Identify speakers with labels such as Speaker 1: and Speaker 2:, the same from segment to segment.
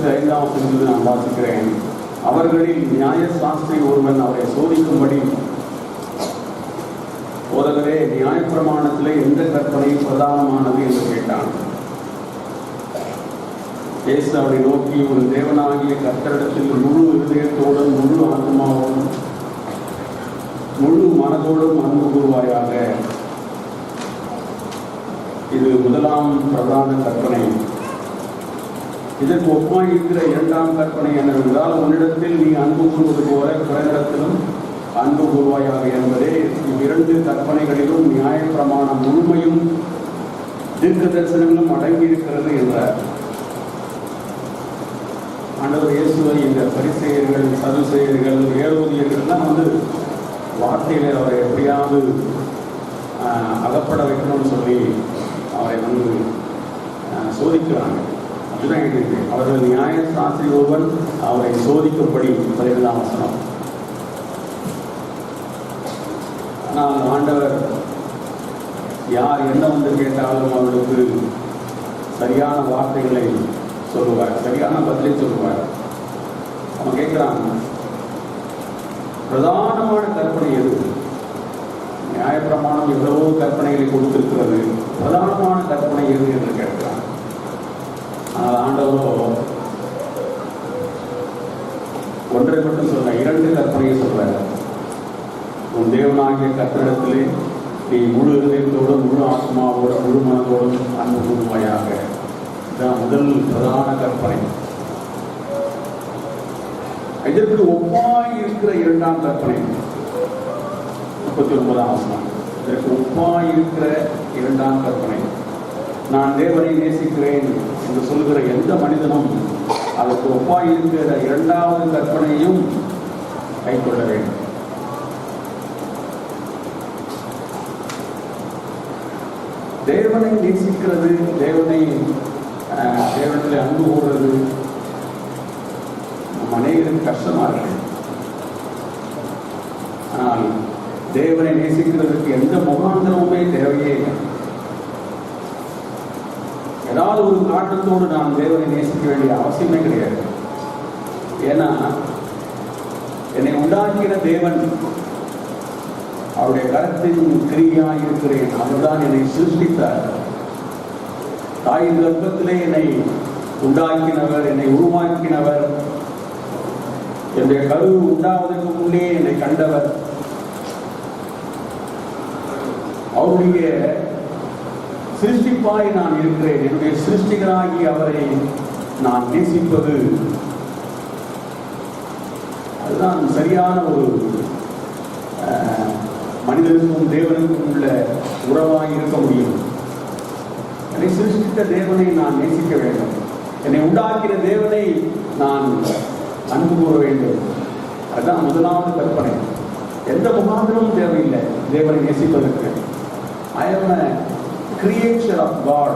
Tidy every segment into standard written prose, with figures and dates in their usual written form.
Speaker 1: 35 நான் வாசிக்கிறேன். அவர்களில் நியாய சாஸ்திரி ஒருவன் அவரை சோதிக்கும்படி, போதகரே, நியாயப்பிரமாணத்திலே எந்த கற்பனை பிரதானமானது என்று கேட்டான். இயேசு அவரை நோக்கி, ஒரு தேவனாகிய கர்த்தரிடத்தில் முழு இருதயத்தோடும் முழு ஆத்மாவோடும் முழு மனதோடும் அன்பு கூறுவாயாக. இது முதலாம் பிரதான கற்பனை. இதற்கு ஒப்பாய் இருக்கிற இரண்டாம் கற்பனை என்னவென்றால், உன்னிடத்தில் நீ அன்பு கூறுவது போல பிறரிடத்திலும் அன்பு கூறுவாயாக என்பதே. இவ்விரண்டு கற்பனைகளிலும் நியாயப்பிரமாணம் முழுமையும் தீர்க்க தரிசனங்களும் அடங்கி இருக்கிறது என்றார். ஆண்டவர் இயேசுவை இந்த பரிசேயர்கள், சதுசேயர்கள், ஏரோதியர்கள்லாம் வார்த்தையில அவரை எப்படியாவது அகப்பட வைக்கணும்னு சொல்லி அவரை சோதிக்கிறாங்க. அதுதான் இருக்கு. அவர்கள் நியாய சாஸ்திரி ஒருவன் அவரை சோதிக்கும்படி 17ஆம் வசனம். ஆனால் ஆண்டவர் யார் என்ன கேட்டாலும் அவர்களுக்கு சரியான வார்த்தைகளை சொல்லுவார், சரியான பதிலை சொல்லுவார். அவன் கேட்கிறான், பிரதானமான கற்பனை எது? நியாயப்பிரமாணம் எவ்வளவோ கற்பனைகளை கொடுத்திருக்கிறது, பிரதானமான கற்பனை எது என்று கேட்கிறான். ஆனால் ஆண்டவரோ ஒன்றை மட்டும் சொல்ல, 2 கற்பனையை சொல்ல. உன் தேவனாகிய கர்த்தரிடத்திலே நீ முழு இதயத்தோடும் முழு ஆத்மாவோடும் முழு மனதோடும் அன்பு கூறுவாயாக. இதுதான் முதல் பிரதான கற்பனை. இதற்கு ஒப்பாய் இருக்கிற இரண்டாம் கற்பனை 39ஆம் வசனம். இதற்கு ஒப்பாய் இருக்கிற இரண்டாம் கற்பனை, நான் தேவனை நேசிக்கிறேன் என்று சொல்கிற எந்த மனிதனும் அதற்கு ஒப்பாய் இருக்கிற இரண்டாவது கற்பனையும் கைக்கொள்ள வேண்டும். தேவனை நேசிக்கிறது, தேவனிடத்தில் அன்பு கூறுறது நம் அனைவரும் கஷ்டமா இருக்கு. ஆனால் தேவனை நேசிக்கிறதுக்கு எந்த முகாந்திரமுமே தேவையே இல்லை. ஏதாவது ஒரு காரணத்தோடு நாம் தேவனை நேசிக்க வேண்டிய அவசியமே கிடையாது. ஏன்னா என்னை உண்டாக்கின தேவன் அவருடைய கரத்தின் கிரியாய் இருக்கிறேன். அவர்தான் என்னை சிருஷ்டித்தார். தாயின் கர்ப்பத்திலே என்னை உண்டாக்கினவர், என்னை உருவாக்கினவர், என்னுடைய கரு உண்டாவதற்கு முன்னே என்னை கண்டவர். அவருடைய சிருஷ்டிப்பாய் நான் இருக்கிறேன். என்னுடைய சிருஷ்டிகராகி அவரை நான் நேசிப்பது, அதுதான் சரியான ஒரு மனிதனுக்கும் தேவனுக்கும் உள்ள உறவாக இருக்க முடியும். என்னை சிருஷ்டித்த தேவனை நான் நேசிக்க வேண்டும். என்னை உண்டாக்கின தேவனை நான் அன்பு கூற வேண்டும். அதுதான் முதலாவது கற்பனை. எந்த முகாந்திரமும் தேவையில்லை தேவனை நேசிப்பதற்கு. I am a creature of God.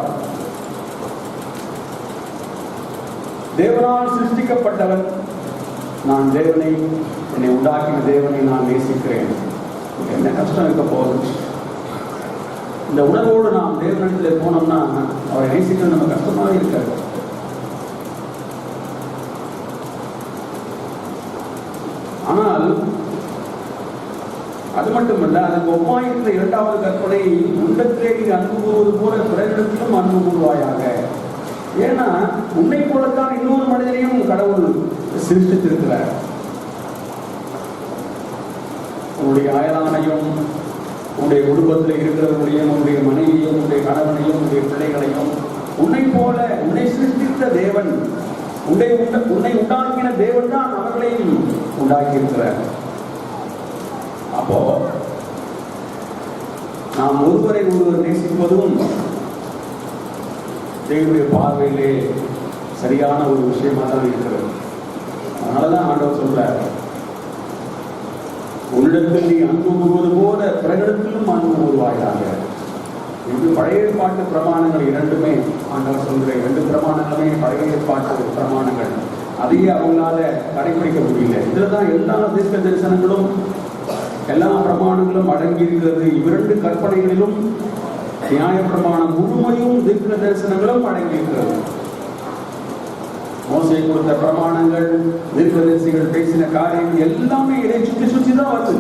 Speaker 1: தேவனால் சிருஷ்டிக்கப்பட்டவன் நான். தேவனை, என்னை உண்டாக்கின தேவனை நான் நேசிக்கிறேன். என்ன கஷ்டம் இருக்க போகுது? இந்த உணர்வோடு நாம் தேவனிடத்தில் போனோம்னா அவரை நேசிக்கிறது நம்ம கஷ்டமாக இருக்காது. ஆனால் அது மட்டுமல்ல, அதற்கு ஒப்பாயிருக்கிற இரண்டாவது கற்பனை, உள்ளத்திலே நீ அன்பு கூறுவது போல பிறரிடத்திலும் அன்பு கூறுவாயாக. ஏன்னா உன்னை போலத்தான் இன்னொரு மனிதனையும் கடவுள் சிருஷ்டித்திருக்கிறார். உன்னுடைய அயலானையும், உன்னுடைய குடும்பத்தில் இருக்கிறவர்களையும், உன்னுடைய மனைவியும், உன்னுடைய கணவனையும், உன்னுடைய பிள்ளைகளையும் உன்னை போல உன்னை சிருஷ்டித்த தேவன், உன்னை உண்டாக்கின தேவன் தான் அவர்களையும் உண்டாக்கி இருக்கிறார். அப்போ நாம் ஒருவரை ஒருவர் நேசிப்பதும் தேவனுடைய பார்வையிலே சரியான ஒரு விஷயமா தான் இருக்கிறது. அதனாலதான் ஆண்டவர் சொல்றார், உன்னிடத்தில் நீ அன்பு கூறுவது போல பிறரிடத்திலும் அன்பு கூறுவாயாக. இது பழைய ஏற்பாட்டு பிரமாணங்கள் இரண்டுமே ஆண்டவர் சொல்கிற 2 பிரமாணங்களுமே பழைய ஏற்பாட்டு பிரமாணங்கள். அதையே அவங்களால கடைபிடிக்க முடியல. இதுலதான் எல்லா தீர்க்க தரிசனங்களும் எல்லா பிரமாணங்களும் அடங்கி இருக்கிறது. இவ்விரண்டு கற்பனைகளிலும் நியாய பிரமாணம் முழுமையும் தீர்க்க தரிசனங்களும் அடங்கி இருக்கிறது. மோசே கொடுத்த பிரமாணங்கள், தீர்க்கதரிசிகள் பேசின காரியங்கள் எல்லாமே இதை சுற்றி தான் வருது.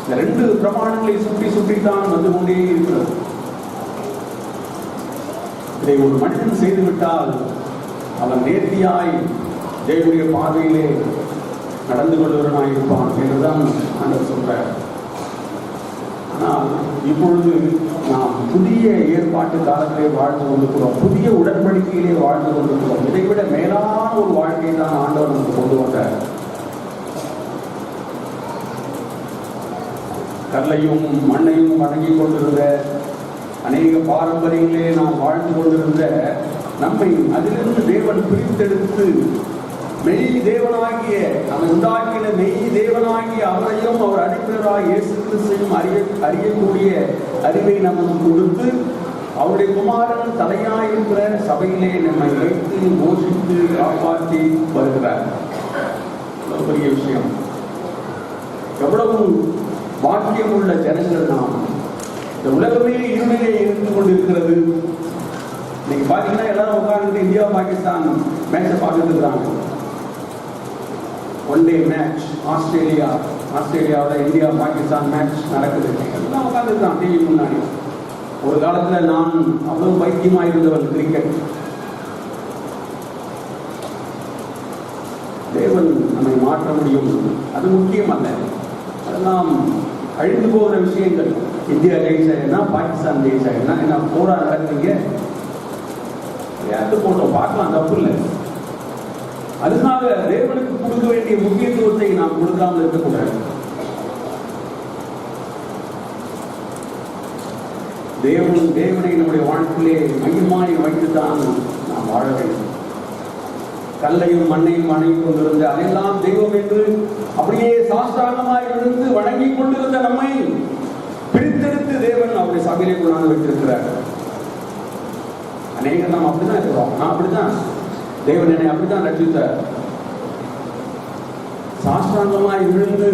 Speaker 1: இந்த 2 பிரமாணங்களை சுற்றித்தான் வந்து கொண்டே இருக்கிறது. இதை ஒரு மனிதன் செய்துவிட்டால் அவன் நேர்த்தியாய் தேவனுடைய பார்வையிலே நடந்து கொள்வனாய் இருப்பான் என்றுதான் ஆண்டவர் சொல்றார். ஆனால் இப்பொழுது நாம் புதிய ஏற்பாட்டு காலத்திலே வாழ்ந்து கொண்டிருக்கிறோம், புதிய உடன்படிக்கையிலே வாழ்ந்து கொண்டிருக்கிறோம். இதைவிட மேலான ஒரு வாழ்க்கையை தான் ஆண்டவர் நமக்கு கொண்டு வந்தார். கல்லையும் மண்ணையும் வணங்கி கொண்டிருந்த அநேக பாரம்பரியங்களே நாம் வாழ்ந்து கொண்டிருந்த நம்மை அதிலிருந்து தேவன் பிரித்தெடுத்து மெய் தேவனாகிய நம்மை உண்டாக்கின மெய் தேவனாகிய அவரையும் அவர் அனுப்பினராக இயேசு கிறிஸ்தையும் அறியக்கூடிய அறிவை நமக்கு கொடுத்து அவருடைய குமாரன் தலையாயிருக்கிற சபையிலே நம்மை வைத்து போஷித்து காப்பாற்றி வருகிறார். பெரிய விஷயம். எவ்வளவு வாக்கியம் உள்ள ஜனங்கள் நாம். இந்த உலகமே இருமையிலே இருந்து கொண்டிருக்கிறது. நீங்க பாத்தீங்கன்னா எல்லாரும் உட்கார்ந்து இந்தியா பாகிஸ்தான் மேட்சை பார்த்துட்டு இருக்கிறாங்க. ஒன் டே மேட்ச் ஆஸ்திரேலியாவில் இந்தியா பாகிஸ்தான் மேட்ச் நடக்குது. எல்லாம் உட்காந்துருக்கான் டிவி முன்னாடி. ஒரு காலத்துல நான் அவ்வளவு பைத்தியமா இருந்தவன் கிரிக்கெட். தேவன் நம்மை மாற்ற முடியும், அது முக்கியம் அல்ல. அதெல்லாம் அழிந்து போகிற விஷயங்கள். இந்தியா ஜெயிச்சா என்ன, பாகிஸ்தான் ஜெயிச்சா என்ன போரா நடக்குறீங்க, விளையாட்டு போட்டோம் பார்க்கலாம், தப்பு இல்லை. அதுக்காக தேவனுக்கு கொடுக்க வேண்டிய முக்கியத்துவத்தை நாம் கொடுக்காமல் இருக்கக்கூடாது. தேவனை நம்முடைய வாழ்க்கையிலே மையமாய் வைத்துத்தான் நாம் வாழ வேண்டும். கல்லையும் மண்ணையும் வணங்கி கொண்டிருந்த அதெல்லாம் தெய்வம் என்று அப்படியே சாஸ்திராங்கமாய் இருந்து வணங்கி கொண்டிருந்த நம்மை பிரித்தெடுத்து தேவன் அவருடைய சபையிலே கொண்டாந்து வைத்திருக்கிறார். அநேகம் நாம் அப்படிதான் இருக்கிறோம். நான் அப்படிதான், தேவன் என்னை அப்படித்தான் ரட்சித்தார். சாஸ்திராங்கமாய் விழுந்து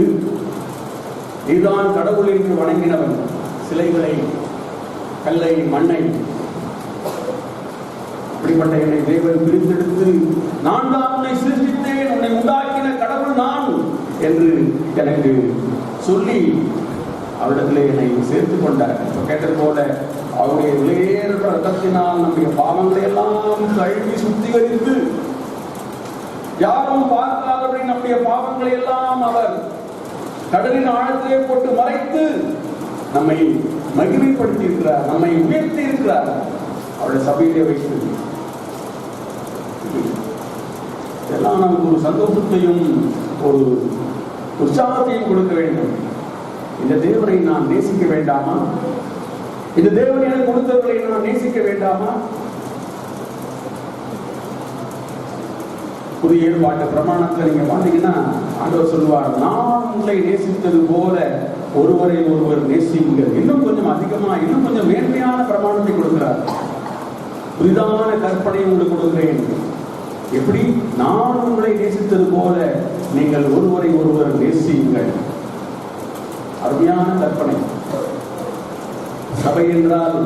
Speaker 1: நீதான் கடவுள் என்று வணங்கினவன், சிலைகளை, கல்லை, மண்ணை, அப்படிப்பட்ட என்னை தேவன் பிரித்தெடுத்து நான் தான் உன்னை சிருஷ்டித்தேன், உன்னை உண்டாக்கின கடவுள் நான் என்று எனக்கு சொல்லி அவரிடத்திலே என்னை சேர்த்துக் கொண்டார். கேட்டது போல அவருடைய விலையேற ரத்தத்தினால் நம்முடைய பாவங்களை எல்லாம் கழுவி சுத்திகரித்து யாரும் பார்க்காதபடி நம்முடைய பாவங்களை எல்லாம் அவர் கடலின் ஆழத்திலே போட்டு மறைத்து நம்மை மகிமைப்படுத்தி இருக்கிறார், நம்மை உயர்த்தி இருக்கிறார் அவருடைய சபையிலே வைத்து. இதெல்லாம் நமக்கு ஒரு சந்தோஷத்தையும் ஒரு உற்சாகத்தையும் கொடுக்க வேண்டும். இந்த தேவனை நான் நேசிக்க வேண்டாமா? இந்த தேவன் எனக்கு கொடுத்தவர்களை நான் நேசிக்க வேண்டாமா? புதிய ஏற்பாட்டு பிரமாணத்தை நீங்க பாத்தீங்கன்னா ஆண்டவர் சொல்லுவார், நான் உங்களை நேசித்தது போல ஒருவரை ஒருவர் நேசியுங்கள். இன்னும் கொஞ்சம் அதிகமா, இன்னும் கொஞ்சம் மேன்மையான பிரமாணத்தை கொடுக்கிறார். புதிதான கற்பனை உங்களுக்கு கொடுக்கிறேன். எப்படி? நான் உங்களை நேசித்தது போல நீங்கள் ஒருவரை ஒருவர் நேசியுங்கள். அருமையான கற்பனை. சபை என்றால்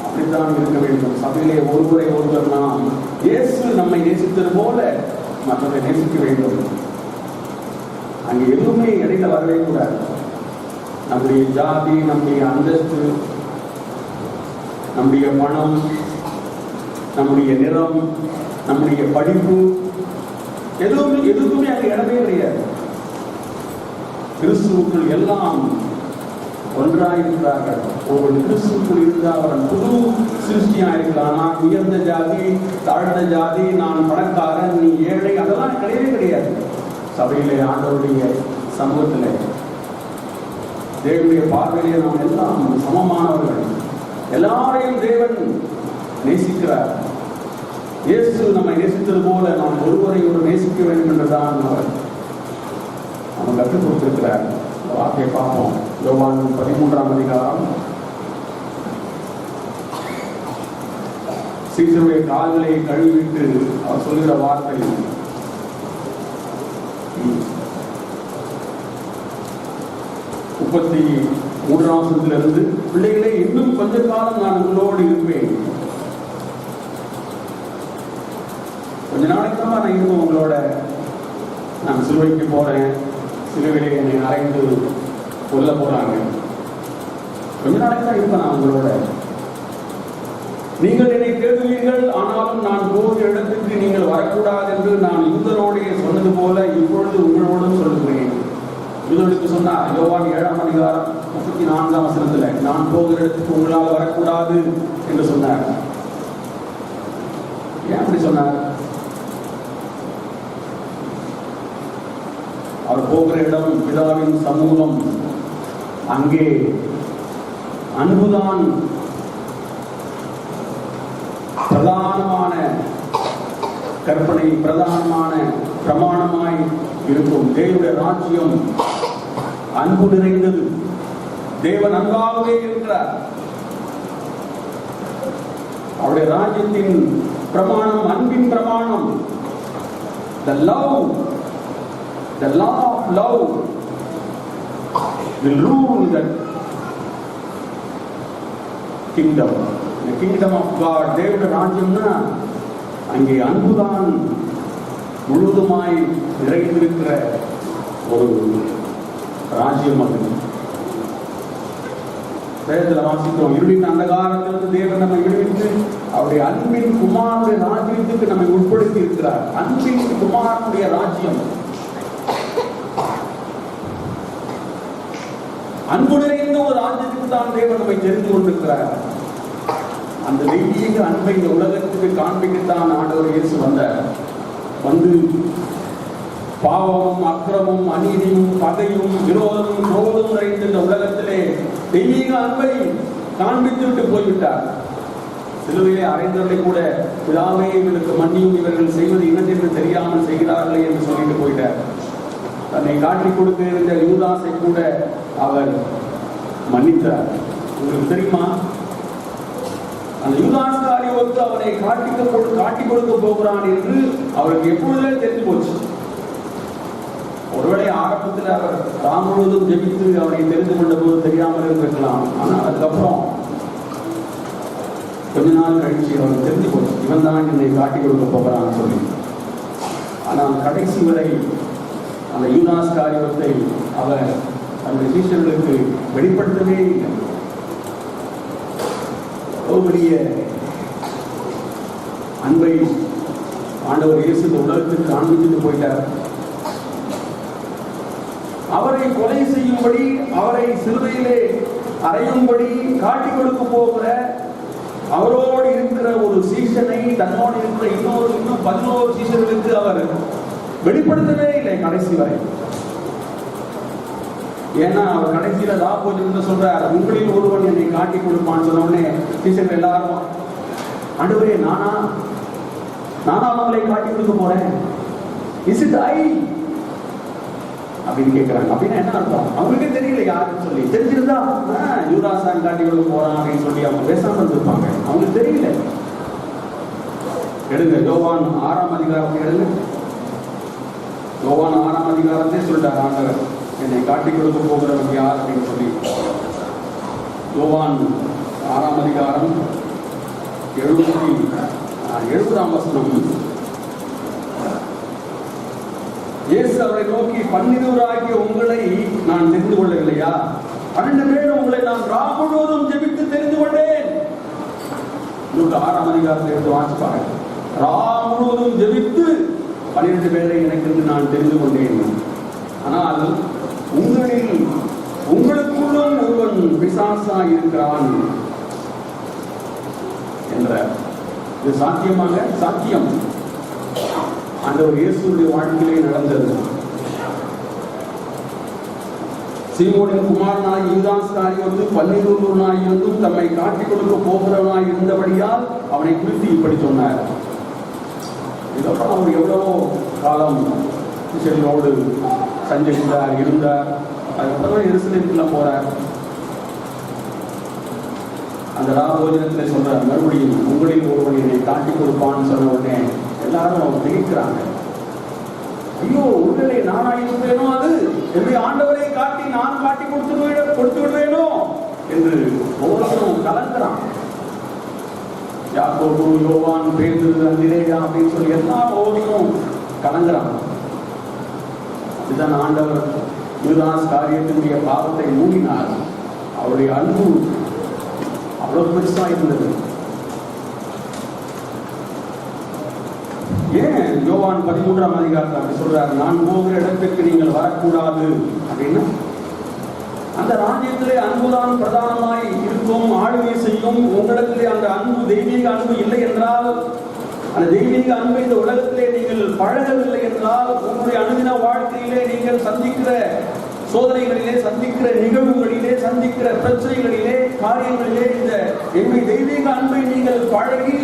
Speaker 1: அப்படித்தான் இருக்க வேண்டும். சபையிலே ஒருவரை ஒருவர் நாம் இயேசு நம்மை நேசித்தது போல மற்றவரை நேசிக்க வேண்டும். அங்கே எதுவுமே இடையில வரவே கூடாது. நம்முடைய ஜாதி, நம்முடைய அந்தஸ்து, நம்முடைய பணம், நம்முடைய நிறம், நம்முடைய படிப்பு, எதுவுமே அங்கே இடமே கிடையாது. கிறிஸ்துவுக்குள் எல்லாம் ஒன்றாயிருக்கிறார்கள். ஒவ்வொரு கிறிஸ்துவுக்குள் இருந்தால் அவன் புது சிருஷ்டியா இருக்கலாம். நான் உயர்ந்த ஜாதி, தாழ்ந்த ஜாதி, நான் பணக்காரன், நீ ஏழை, அதெல்லாம் கிடையவே கிடையாது. சபையிலே ஆண்டவருடைய சமூகத்திலே தேவனுடைய பார்வையிலே நாம் எல்லாம் சமமானவர்கள். எல்லாரையும் தேவன் நேசிக்கிறார். இயேசு நம்மை நேசித்தது போல நாம் ஒருவரை ஒரு நேசிக்க வேண்டும் என்றுதான் அவர் நம்ம கற்றுக் கொடுத்திருக்கிறார். வார்த்தையை பார்ப்போம். யோவான் 13ஆம் அதிகாரம். சீசருடைய கால்களை கழுவிட்டு அவர் சொல்கிற வார்த்தை, 33 பிள்ளைகளே, இன்னும் கொஞ்ச காலம் நான் உங்களோடு இருப்பேன். கொஞ்ச நாளைக்கு நான் இன்னும் உங்களோட நான் சிலுவைக்கு போறேன், சிலுவையிலே என்னை அறைந்து கொல்ல போறாங்க, கொஞ்ச நாளைக்கு தான் இருப்பேன் நான் உங்களோட. நீங்கள் என்னை தேடுவீர்கள், ஆனாலும் நான் போகிற இடத்துக்கு நீங்கள் வரக்கூடாது என்று நான் யூதரோடைய சொன்னது போல இப்பொழுது உங்களோடும் சொல்லுகிறேன். யூதர்களுக்கு சொன்னார் யோவான் 7ஆம் அதிகாரம் 34ஆம் வசனத்துல, நான் போகிற இடத்துக்கு உங்களால் வரக்கூடாது என்று சொன்னார். ஏன் அப்படி சொன்னார்? அவர் போகிற இடம் பிதாவின் சமூகம். அங்கே அன்புதான் பிரதானமான கற்பனை, பிரதானமான பிரமாணமாய் இருக்கும். தேவனுடைய ராஜ்யம் அன்பு நிறைந்தது. தேவன் அன்பாகவே இருக்கிறார். அவருடைய ராஜ்யத்தின் பிரமாணம் அன்பின் பிரமாணம். The love, the law of love will rule that kingdom. The kingdom of God. தேவனுடைய ராஜ்யம்னா அங்கே அன்புதான் முழுவதுமாய் நிறைந்திருக்கிற ஒரு ராஜ்யம். அது வேதத்தில் வாசிக்கிறோம், இருளின் அந்தகாரத்திலிருந்து தேவன் நம்மை விடுவித்து அவருடைய அன்பின் குமாரனுடைய ராஜ்யத்துக்கு நம்மை உட்படுத்தி இருக்கிறார். அன்பின் குமாரனுடைய ராஜ்யம், அன்பு நிறைந்த ஒரு ராஜ்யத்துக்கு தான் தேவன் நம்மை தெரிந்து கொண்டிருக்கிறார். அந்த தெய்வீக அன்பை இந்த உலகத்துக்கு காண்பிக்கத்தான் ஆண்டவர் இயேசு வந்தார். வந்து பாவமும் அக்கிரமும் அநீதியும் பகையும் விரோதமும் குரோதமும் நிறைந்த இந்த உலகத்திலே தெய்வீக அன்பை காண்பித்து விட்டு போய்விட்டார். சிலுவையிலே அறைந்தவர்களை கூட பிதாவே இவர்களுக்கு மன்னியும், இவர்கள் செய்வது என்னதென்று தெரியாமல் செய்கிறார்களே என்று சொல்லிட்டு போயிட்டார். தன்னை காட்டிக் கொடுக்க இருந்த யூதாசை கூட அவர் மன்னித்தார். உங்களுக்கு தெரியுமா, அந்த யூதாஸ் காரியத்தை அவனை காட்டிக் கொடுக்க போகிறான் என்று அவருக்கு எப்பொழுதே தெரிந்து போச்சு. ஒருவேளை ஆரம்பத்தில் அவர் ராம் முழுவதும் ஜெபித்து அவனை தெரிந்து கொண்ட போது தெரியாமல் இருந்திருக்கலாம். ஆனால் அதுக்கப்புறம் கொஞ்ச நாள் கழிச்சு அவருக்கு தெரிந்து போச்சு, இவன் தான் என்னை காட்டிக் கொடுக்க போகிறான்னு சொல்லி. ஆனால் கடைசி வரை அந்த யூதாஸ் காரியத்தை அவர் அந்த சீஷர்களுக்கு வெளிப்படுத்தவே இல்லை. பெரிய அன்பை ஆண்டவர் இயேசு இந்த உலகத்துக்கு காண்பித்துட்டு போயிட்டார். அவரை கொலை செய்யும்படி, அவரை சிலுவையிலே அறையும்படி காட்டிக் கொடுக்க போகிற அவரோடு இருக்கிற ஒரு சீசனை தன்னோடு இருக்கிற இன்னும் 11 சீசர்களுக்கு அவர் வெளிப்படுத்தவே இல்லை கடைசி வரை. ஏன்னா அவர் கடைசியில ராபோஜன் சொல்றார், உங்களில் ஒருவன் என்னை காட்டிக் கொடுப்பான்னு சொன்ன உடனே சீசர்கள் எல்லாரும், ஆண்டவரே நானா அவங்களை காட்டிக் கொடுக்க போறேன், இஸ் இட் ஐ அப்படின்னு கேட்கிறாங்க. அப்படின்னா என்ன அர்த்தம்? அவங்களுக்கே தெரியல யாருன்னு சொல்லி. தெரிஞ்சிருந்தா யூதாசான் காட்டி கொடுக்க போறான் அப்படின்னு சொல்லி அவங்க பேசாம இருந்திருப்பாங்க. அவங்களுக்கு தெரியல. எடுங்க யோவான் 6ஆம் அதிகாரத்தை எடுங்க. யோவான் 6ஆம் அதிகாரத்தை சொல்லிட்டார் ஆண்டவர், என்னை காட்டிக் கொடுக்க போகிறவன் யார் அப்படின்னு சொல்லி. யோவான் 6ஆம் அதிகாரம் 70ஆம் வசனம். இயேசு அவரை நோக்கி, 12 உங்களை நான் தெரிந்து கொள்ளவில்லையா? 12 பேர் உங்களை நான் ராம் முழுவதும் ஜெபித்து தெரிந்து கொண்டேன். 6ஆம் அதிகாரத்தை எடுத்து வாசிப்பாங்க. ராம் முழுவதும் ஜெபித்து 12 பேரை எனக்கு நான் தெரிந்து கொண்டேன். ஆனால் உங்களுக்குள்ளும் ஒருவன் பிசாசா இருக்கிறான் என்ற இது சாத்தியமாக சாத்தியம் ஆண்டவர் இயேசுடைய வாழ்க்கையிலே நடந்தது. சீமோனின் குமாரனாய் யூதாஸ் காரியத்து 12 தம்மை காட்டிக் கொடுக்க போகிறவனாய் இருந்தபடியால் அவனை குறித்து இப்படி சொன்னார். இதுக்கப்புறம் அவர் எவ்வளவோ காலம் சிஷர்களோடு சஞ்சரித்தார், இருந்தார். அதுக்கப்புறம் எருசலேமுக்குள்ள போறார். அந்த ராபோஜனத்தில் சொல்றார், மறுபடியும் உங்களில் ஒருவன் என்னை காட்டிக் கொடுப்பான்னு சொன்ன உடனே எல்லாரும் திகைக்கிறாங்க. ஐயோ, உங்களை நானா இருப்பேனோ, அது எப்படி ஆண்டவரை காட்டி நான் காட்டி கொடுத்து விடுவேனோ என்று ஒவ்வொருத்தரும் கலங்குறான். யாக்கோபு, யோவான், பேதுரு, அந்திரேயா அப்படின்னு சொல்லி எல்லா ஓடியும் கலங்குறாங்க. இதுதான் ஆண்டவர் யூதாஸ் காரியத்தினுடைய பாவத்தை மூடினார். அவருடைய அன்பு அவ்வளவு பெருசா இருந்தது. ஏன் யோவான் 13ஆம் அதிகாரத்தில் அப்படி சொல்றாரு, நான் போகிற இடத்திற்கு நீங்கள் வரக்கூடாது அப்படின்னு. அந்த ராஜ்யத்திலே அன்புதான் பிரதானமாய் இருக்கும், ஆளுகை செய்யும். உங்களிடத்திலே அந்த அன்பு, தெய்வீக அன்பு இல்லை என்றால், அந்த தெய்வீக அன்பு இந்த உலகத்திலே நீங்கள் பழகவில்லை என்றால், உங்களுடைய அனுதின வாழ்க்கையிலே நீங்கள் சந்திக்கிற சோதனைகளிலே, சந்திக்கிற நிகழ்வுகளிலே, சந்திக்கிற பிரச்சனைகளிலே, காரியங்களிலே இந்த தெய்வீக அன்பை நீங்கள் பழகி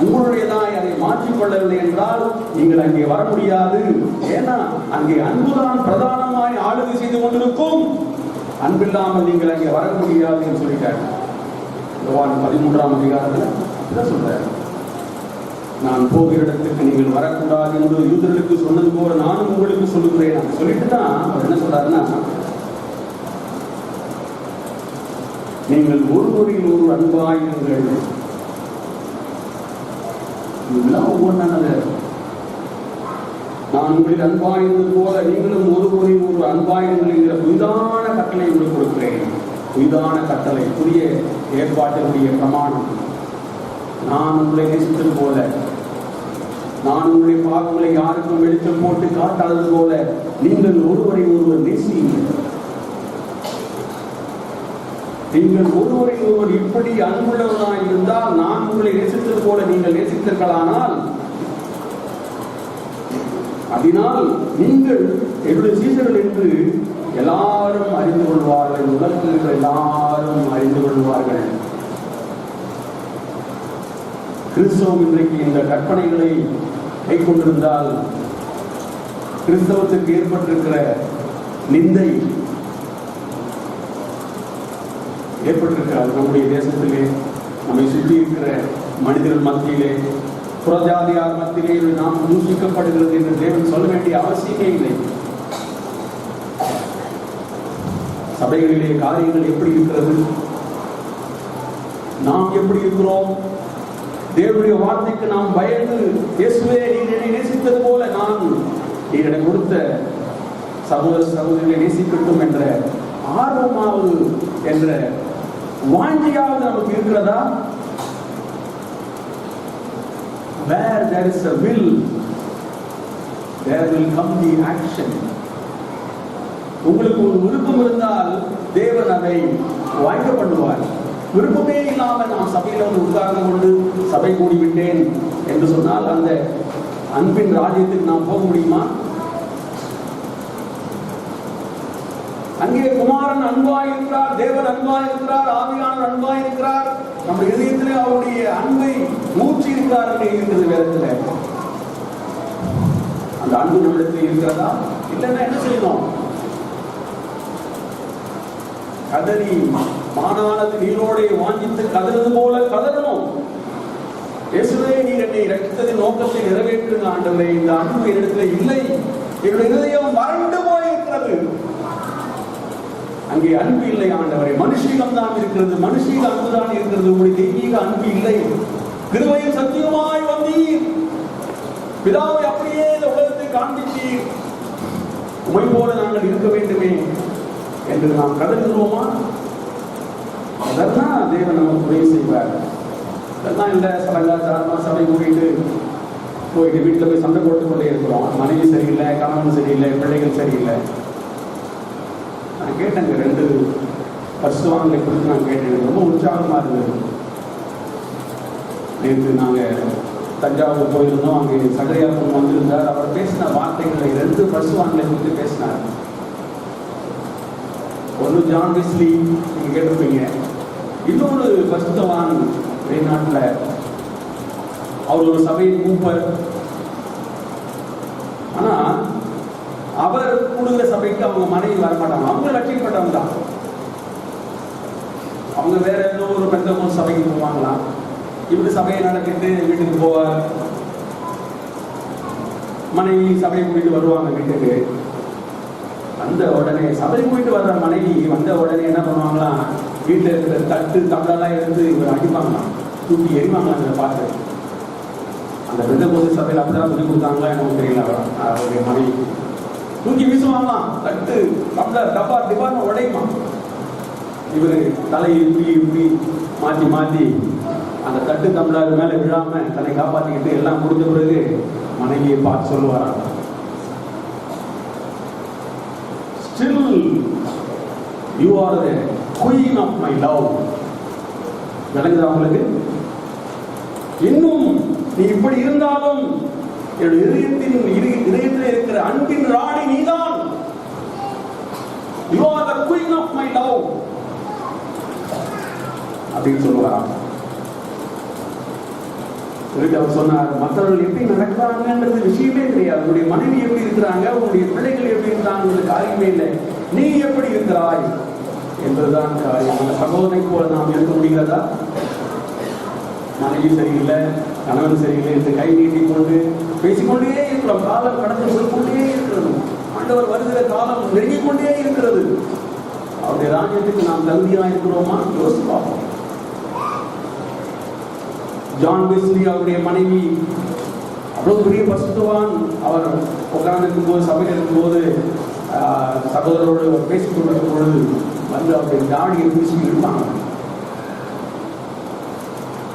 Speaker 1: உங்களுடையதாய் அதை மாற்றிக்கொள்ளவில்லை என்றால் நீங்கள் அங்கே வர முடியாது. ஏன்னா அங்கே அன்புதான் பிரதானமாய் ஆளுகை செய்து கொண்டிருக்கும். அன்பில்லாமல் நீங்கள் அங்கே வர முடியாது என்று சொல்லிட்டாங்க. யோவான் 13ஆம் அதிகாரத்தில் சொல்றாரு, நான் போகிற இடத்துக்கு நீங்கள் வரக்கூடாது என்று யூதர்களுக்கு சொன்னது போல நானும் உங்களுக்கு சொல்லுகிறேன். சொல்லிட்டு தான் அவர் என்ன சொல்றாருன்னா, நீங்கள் ஒருவரில் ஒரு அன்பாயிருங்கள். நான் உங்களில் அன்பாயிருந்தது போல நீங்களும் ஒருவரில் ஒரு அன்பாயிருங்கள் என்கிற புதிதான கட்டளை உங்களுக்கு கொடுக்கிறேன். புதிதான கட்டளை, புதிய ஏற்பாட்டினுடைய பிரமாணம். நான் உங்களை நேசித்தது போல, நான் உங்களுடைய பாவங்களை யாருக்கும் வெளிச்சம் போட்டு காட்டாதது போல நீங்கள் ஒருவரை ஒருவர் நேசியுங்கள். நீங்கள் ஒருவரை ஒருவர் இப்படி அன்புள்ளவர்களாக இருந்தால், நான் உங்களை நேசித்தது போல நீங்கள் நேசித்தீர்களானால், அதனால் நீங்கள் என்னுடைய சீடர்கள் என்று எல்லாரும் அறிந்து கொள்வார்கள். உலகில் எல்லாரும் அறிந்து கொள்வார்கள். கிறிஸ்தவம் இன்றைக்கு இந்த கற்பனைகளை கை கொண்டிருந்தால், கிறிஸ்தவத்துக்கு ஏற்பட்டிருக்கிற நிந்தை ஏற்பட்டிருக்கிறது. நம்முடைய தேசத்திலே, நம்மை சுற்றி இருக்கிற மனிதர்கள் மத்தியிலே, புறஜாதியார் மத்தியிலே நாம் தூஷிக்கப்படுகிறது என்று தேவன் சொல்ல வேண்டிய அவசியமே இல்லை. சபைகளிலே காரியங்கள் எப்படி இருக்கிறது, நாம் எப்படி இருக்கிறோம், தேவனுடைய வார்த்தைக்கு நாம் பயந்து, இயேசுவே நீர் என்னை நேசித்தது போல நான் நீர் எனக்கு கொடுத்த சகோதர சகோதரிகளை நேசிக்கட்டும் என்ற ஆர்வமாவது என்ற வாஞ்சியாவது நமக்கு இருக்கிறதா? Where there is a will, there will come the action. உங்களுக்கு ஒரு விருப்பம் இருந்தால் தேவன் அதை வாய்க்க பண்ணுவார். விருப்பமே இல்லாமல் நான் சபையில வந்து உட்கார்ந்து கொண்டு சபை கூடிவிட்டேன் என்று சொன்னால் அந்த அன்பின் ராஜ்யத்துக்கு நாம் போக முடியுமா? அங்கே குமாரன் அன்பாயிருக்கிறார், தேவன் அன்பாயிருக்கிறார், ஆவியானவர் அன்பாயிருக்கிறார். நம்ம இதயத்திலே அவருடைய அன்பை ஊற்றி இருக்கிறார் என்று இருக்கிறது வேதத்தில். அந்த அன்பு நம்மிடத்தில் இருக்கிறதா? இல்லைன்னா என்ன செய்யணும்? கதறி மானானது நீரோடை வாங்கித்து கதறது போல கதறணும். இயேசுவே நீர் என்னை ரட்சித்ததின் நோக்கத்தை நிறைவேற்றுங்க ஆண்டவரே. இந்த அன்பு என்னிடத்துல இல்லை, என்னுடைய இதயம் வறண்டு போயிருக்கிறது. அங்கே அன்பு இல்லை ஆண்டவரே. மனுஷீகம் தான் இருக்கிறது, மனுஷீக அன்பு தான் இருக்கிறது. உங்களுடைய தெய்வீக அன்பு இல்லை. கிருபையும் சத்தியமாய் வந்தீர், பிதாவை அப்படியே இந்த உலகத்தை காண்பித்தீர். உமை போல நாங்கள் இருக்க வேண்டுமே என்று நாம் கதறுகிறோமா? அதெல்லாம் தேவன் நமக்கு உதவி செய்வார். அதெல்லாம் இல்லை, சலங்காச்சாரமா சபை போயிட்டு வீட்டில் போய் சண்டை போட்டுக் கொண்டே இருக்கிறோம். மனைவி சரியில்லை, கணவன் சரியில்லை, பிள்ளைகள் சரியில்லை. நான் கேட்டேங்க, 2 பரிசுத்தவான்களை குறித்து நான் கேட்டேன். ரொம்ப உற்சாகமா இருந்தது. நேற்று நாங்கள் தஞ்சாவூர் போயிருந்தோம். அங்கே சகரியாப்பன் வந்திருந்தார். அவர் பேசின வார்த்தைகளை 2 பரிசுத்தவான்களை குறித்து பேசினார். ஒன்று ஜான் வெஸ்லி, நீங்க கேட்டிருப்பீங்க. இன்னொரு பரிசுத்தவான் வெளிநாட்டில், அவர் ஒரு சபையின் மூப்பர். ஆனா அவர் கூடுகிற சபைக்கு அவங்க மனைவி வரமாட்டாங்க. அவங்க லட்சியப்பட்டவங்க தான். அவங்க வேற ஏதோ ஒரு பெந்தகோஸ்து சபைக்கு போவாங்களாம். இப்படி சபையை நடத்திட்டு வீட்டுக்கு போவார். மனைவி சபையை கூட்டிட்டு வருவாங்க வீட்டுக்கு. வந்த உடனே சபை போயிட்டு வர்ற மனைவி வந்த உடனே என்ன பண்ணுவாங்களாம், வீட்டில் இருக்கிற தட்டு தம்பளெல்லாம் எடுத்து இவர் அடிப்பாங்களாம். தூக்கி எரிவாங்க. அதை பார்த்து அந்த பெந்தகோஸ்து சபையில் அப்படிதான் சொல்லி கொடுத்தாங்களா எனக்கு தெரியல. அவருடைய மனைவி தூக்கி வீசுவாங்களா, தட்டு டம்ளர் டப்பா டிபார்ட்மெண்ட் உடையுமா. இவரு தலையை இப்படி இப்படி மாற்றி மாற்றி அந்த தட்டு டம்ளர் மேலே விழாம தன்னை காப்பாற்றிக்கிட்டு எல்லாம் முடிஞ்ச பிறகு மனைவியை பார்த்து சொல்லுவாராம், Still you are the queen of my love. விளங்குதா உங்களுக்கு? இன்னும் நீ இப்படி இருந்தாலும் என்னுடைய இதயத்தில் இருக்கிற அன்பின் ராணி நீதான். You are the queen of my love அப்படின்னு சொல்லுவாராம். அவர் சொன்னார், மற்றவர்கள் எப்படி நடக்கிறாங்கன்றது விஷயமே தெரியாது, உங்களுடைய மனைவி எப்படி இருக்கிறாங்க, உங்களுடைய பிள்ளைகள் எப்படி இருக்கிறாங்க காரியமே இல்லை, நீ எப்படி இருக்கிறாய் என்பதுதான் காரியம். அந்த சகோதரை போல நாம் இருக்க முடிகிறதா? மனைவி சரியில்லை, கணவன் சரியில்லை என்று கை நீட்டிக் கொண்டு பேசிக்கொண்டே இருக்கிறோம். காலம் கடந்து கொண்டே இருக்கிறது. ஆண்டவர் வருகிற காலம் நெருங்கிக் கொண்டே இருக்கிறது. அவருடைய ராஜ்யத்துக்கு நாம் தகுதியாக இருக்கிறோமா? யோசித்து பார்ப்போம். ஜான் வெஸ்லி அவருடைய மனைவி அவ்வளவு பெரிய பசுத்துவான். அவர் உட்கார்ந்து போது சபையில் இருக்கும்போது சகோதரரோடு பேசிக் கொண்டிருக்கும் பொழுது வந்து அவருடைய தாடியை பேசி இருப்பாங்க.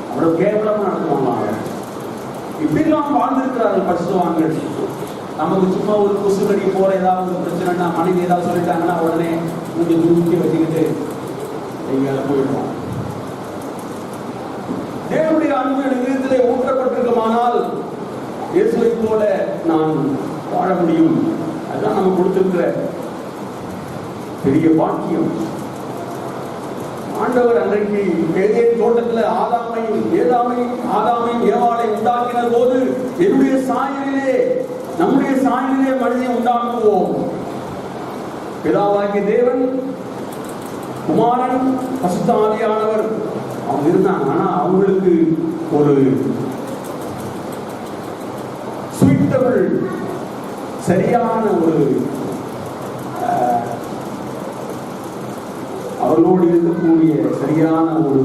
Speaker 1: அவ்வளவு கேவலமா நடத்துவாங்க. இப்படிலாம் வாழ்ந்திருக்கிறார்கள் பசுத்துவான்கள். நமக்கு சும்மா ஒரு கொசுக்கடி போற ஏதாவது பிரச்சனைனா மனைவி ஏதாவது சொல்லிட்டாங்கன்னா உடனே கொஞ்சம் தூக்கி வச்சுக்கிட்டு எங்க போயிடுவோம். தேவனுடைய அன்பு இதயத்திலே ஊற்றப்பட்டிருக்குமானால் இயேசுவை போல நான் வாழ முடியும். அதுதான் நம்ம கொடுத்திருக்கிற பெரிய பாக்கியம். ஆண்டவர் அன்றைக்கு ஏதேன் தோட்டத்தில் ஆதாமையும் ஏவாளை உண்டாக்கின போது என்னுடைய சாயலிலே நம்முடைய சாயலிலே மனிதனை உண்டாக்குவோம். பிதாவாகிய தேவன், குமாரன், பரிசுத்த ஆவியானவர் அவங்க இருந்தாங்க. ஆனா அவங்களுக்கு ஒரு சுயிட்டபிள் சரியான ஒரு அவர்களோடு இருக்கக்கூடிய சரியான ஒரு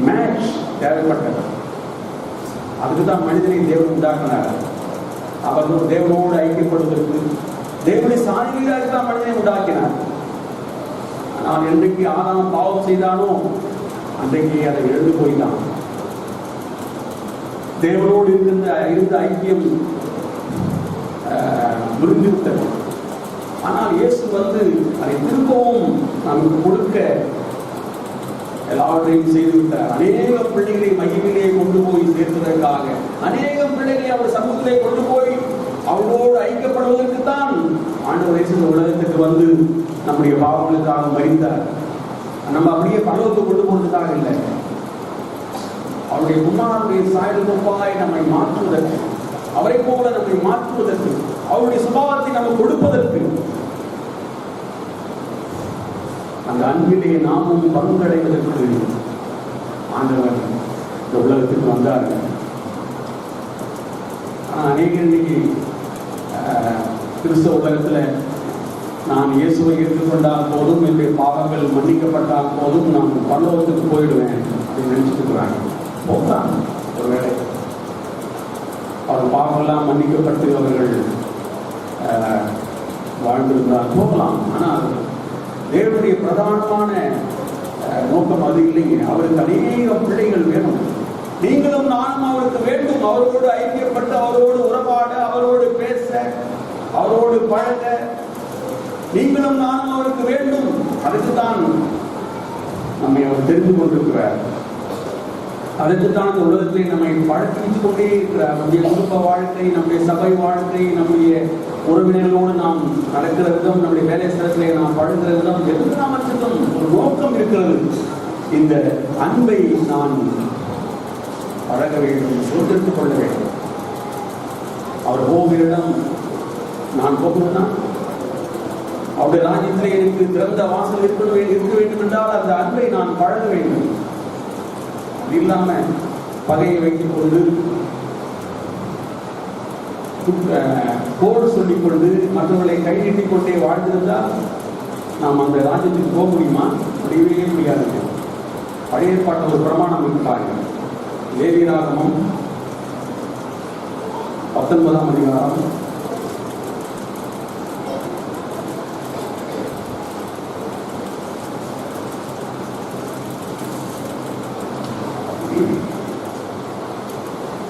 Speaker 1: மேட்ச் தேவைப்பட்டது. அதுக்குதான் மனிதனை தேவன் உண்டாக்கினார். அவர்கள் தேவனோடு ஐக்கியப்படுவதற்கு தேவனுடைய சாயலிலாக தான் மனிதனை உண்டாக்கினார். ஆனால் என்றைக்கு ஆதாம் பாவம் செய்தானோ அன்றைக்கு அதை எழுந்து போய்தான். தேவனோடு இருந்த ஐக்கியம் விரும்பிவிட்டது. ஆனால் இயேசு வந்து அதை திரும்பவும் நமக்கு கொடுக்க எல்லாவற்றையும் செய்துவிட்டார். அநேக பிள்ளைகளை மையத்திலே கொண்டு போய் சேர்த்ததற்காக, அநேக பிள்ளைகளை அவர் சமூகத்திலே கொண்டு போய் அவரோடு ஐக்கியப்படுவதற்கு தான் ஆண்டவர் இயேசு உலகத்துக்கு வந்து நம்முடைய பாவங்களுக்காக மரித்தார். நம்ம அப்படியே பரலோகத்துக்கு கொண்டு போவதற்காக இல்லை, அவருடைய குமாரனுடைய சாயல் ஒப்பாய் நம்மை மாற்றுவதற்கு, அவரை போல நம்மை மாற்றுவதற்கு, அவருடைய சுபாவத்தை நம்ம கொடுப்பதற்கு, அந்த அன்பிலே நாமும் பங்கடைவதற்கு ஆண்டவர் இந்த உலகத்துக்கு வந்தார். ஆனால் அநேகர் இன்னைக்கு கிறிஸ்தவ உலகத்தில் நான் இயேசுவை ஏற்றுக்கொண்டால் போதும், என்னுடைய பாவங்கள் மன்னிக்கப்பட்டால் போதும், நான் பரலோகத்துக்கு போயிடுவேன் அப்படின்னு நினைச்சிட்டு இருக்கிறாங்க. போகலாம், ஒருவேளை அவர் பாவங்கள்லாம் மன்னிக்கப்பட்டு அவர்கள் வாழ்ந்திருந்தால் போகலாம். ஆனால் தேவனுடைய பிரதானமான நோக்கம் அது இல்லைங்க. அவருக்கு அநேக பிள்ளைகள் வேணும். நீங்களும் நானும் அவருக்கு வேண்டும். அவரோடு ஐக்கியப்பட்டு, அவரோடு உறவாட, அவரோடு பேச, அவரோடு பழக நீங்களும் நானும் அவருக்கு வேண்டும். அதுக்குத்தான் நம்மை அவர் தெரிந்து கொண்டிருக்கிறார். அதுக்குத்தான் இந்த உலகத்தை நம்மை பழக்கித்துக் கொண்டே இருக்கிறார். நம்முடைய குடும்ப வாழ்க்கை, நம்முடைய சபை வாழ்க்கை, நம்முடைய உறவினர்களோடு நாம் நடக்கிற விதம், நம்முடைய வேலை ஸ்தலத்திலே நாம் பழகிற விதம், எல்லாவற்றுக்கும் ஒரு நோக்கம் இருக்கிறது. இந்த அன்பை நான் பழக வேண்டும், சுதந்திரத்துக் கொள்ள வேண்டும். அவர் போகிற இடம் நான் போகணும்னா, அவருடைய ராஜ்யத்திலே எனக்கு திறந்த வாசல் இருக்க வேண்டும் என்றால் அந்த அன்பை நான் பழக வேண்டும். இல்லாம பகையை வைத்துக் கொண்டு கோடு சொல்லிக் கொண்டு மற்றவர்களை கை நீட்டிக் கொண்டே வாழ்ந்திருந்தால் நாம் அந்த ராஜ்யத்துக்கு போக முடியுமா? முடியவே முடியாது. பழைய ஏற்பாட்டில் ஒரு பிரமாணம் இருக்காங்க. லேவியராகமம் 19ஆம் அதிகாரம்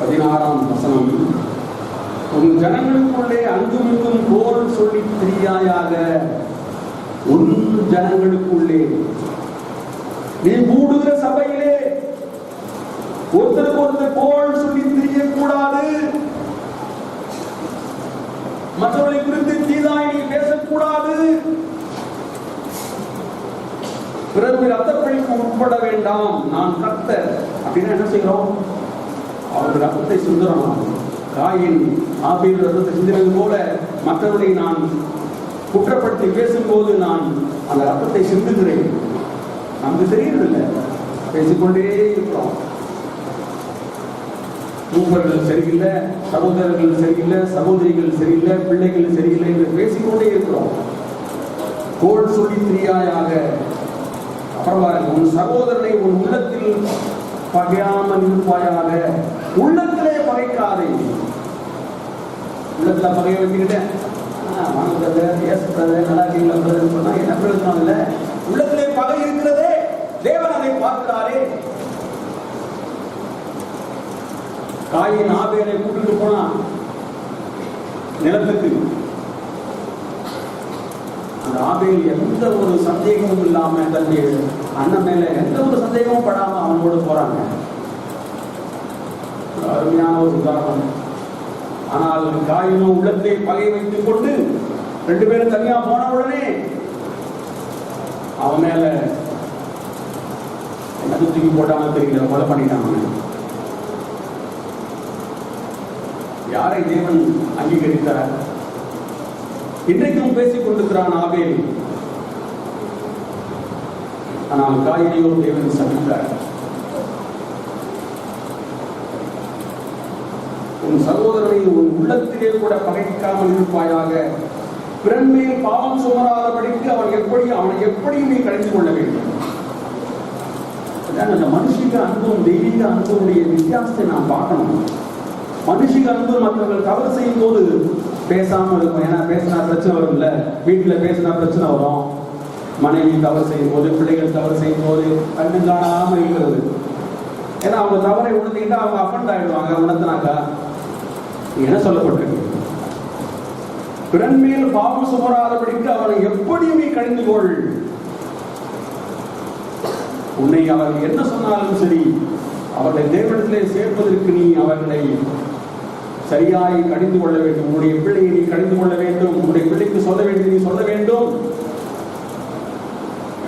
Speaker 1: 16ஆம் வசனம். உன் ஜனங்களுக்குள்ளே அங்குமிங்கும் கோல் சொல்லி திரியாயாக. உன் ஜனங்களுக்குள்ளே நீ கூடுகிற சபையிலே ஒருத்தருக்கு ஒருத்தர் கோல் சொல்லி திரியக்கூடாது. மற்றவர்களை குறித்து தீதாய் நீ பேசக்கூடாது. பிறகு ரத்தப்பழிக்கு உட்பட வேண்டாம், நான் கர்த்தர். அப்படின்னா என்ன செய்கிறோம்? அவர்கள் ரத்தத்தை சிந்துறோம். காயின் ஆபேல் ரத்தத்தை சிந்தினது போல மற்றவர்களை நான் குற்றப்படுத்தி பேசும்போது நான் அந்த ரத்தத்தை சிந்துகிறேன். நமக்கு தெரியறதில்லை, பேசிக்கொண்டே இருக்கிறோம். மூப்பர்கள் சரியில்லை, சகோதரர்கள் சரியில்லை, சகோதரிகள் சரியில்லை, பிள்ளைகள் சரியில்லை என்று பேசிக்கொண்டே இருக்கிறோம். கோல் சொல்லி திரியாயாக. அப்புறம் உன் சகோதரனை உன் உள்ளத்தில் பகையாமல் இருப்பாயாக. உள்ளத்திலே பகைக்காதே. உள்ளத்துல பகையை வச்சுக்கிட்டேன் வாங்குறது பேசுறது நல்லா இருக்கீங்களா சொன்னா என்ன பிரயோஜனம் இல்லை. உள்ளத்திலே பகை இருக்கிறதே, தேவன் அதை பார்க்கிறாரே. காயின் ஆபேலை கூட்டிட்டு போனா நிலத்துக்கு, அந்த ஆபேல் எந்த ஒரு சந்தேகமும் இல்லாம தன்னுடைய அண்ணன் மேல எந்த ஒரு சந்தேகமும் படாம அவனோடு போறாங்க. அருமையான ஒரு உதாரணம். ஆனால் காயினும் உள்ளத்தை பகை வைத்துக் கொண்டு 2 பேரும் தனியா போன உடனே அவன் மேல என்ன தூக்கி போட்டாலும் தெரியல, கொலை பண்ணிட்டாங்க. யாரை தேவன் அங்கீகரித்தார்? இன்றைக்கும் பேசிக் கொண்டிருக்கிறான் ஆபேல். ஆனால் காயினையோ தேவன் சபித்தார். உன் சகோதரனை உன் உள்ளத்திலே கூட பகைக்காமல் இருப்பாயாக. பிறன் மேல் பாவம் சுமராதபடிக்கு அவனை எப்படியும் நீ கழித்து கொள்ள வேண்டும். அந்த மனுஷிக அன்பும் தெய்வீக அன்புடைய வித்தியாசத்தை நாம் பார்க்கணும். மனுஷிக அன்பு மற்றவர்கள் தவறு செய்யும் போது பேசாம இருக்கும். ஏன்னா பேசினா பிரச்சனை வரும். இல்ல வீட்டுல பேசினா பிரச்சனை வரும். மனைவி தவறு செய்யும் போது, பிள்ளைகள் தவறு செய்யும் போது கண்ணு காணாம இருக்கிறது. ஏன்னா அவங்க தவறை உணர்த்திக்கிட்டா அவங்க அஃபண்ட் ஆயிடுவாங்க. உணர்த்தினாக்கா என்ன சொல்லப்பட்டிருக்கு? பிறன் மேல் பாவம் சுமராதபடிக்கு அவனை எப்படியுமே கடிந்து கொள். உன்னை அவர்கள் என்ன சொன்னாலும் சரி, அவர்களை தேவனிடத்திலே சேர்ப்பதற்கு நீ அவர்களை சரியாய் கடிந்து கொள்ள வேண்டும். உன்னுடைய பிள்ளையை நீ கடிந்து கொள்ள வேண்டும். உன்னுடைய பிள்ளைக்கு சொல்ல வேண்டியது நீ சொல்ல வேண்டும்.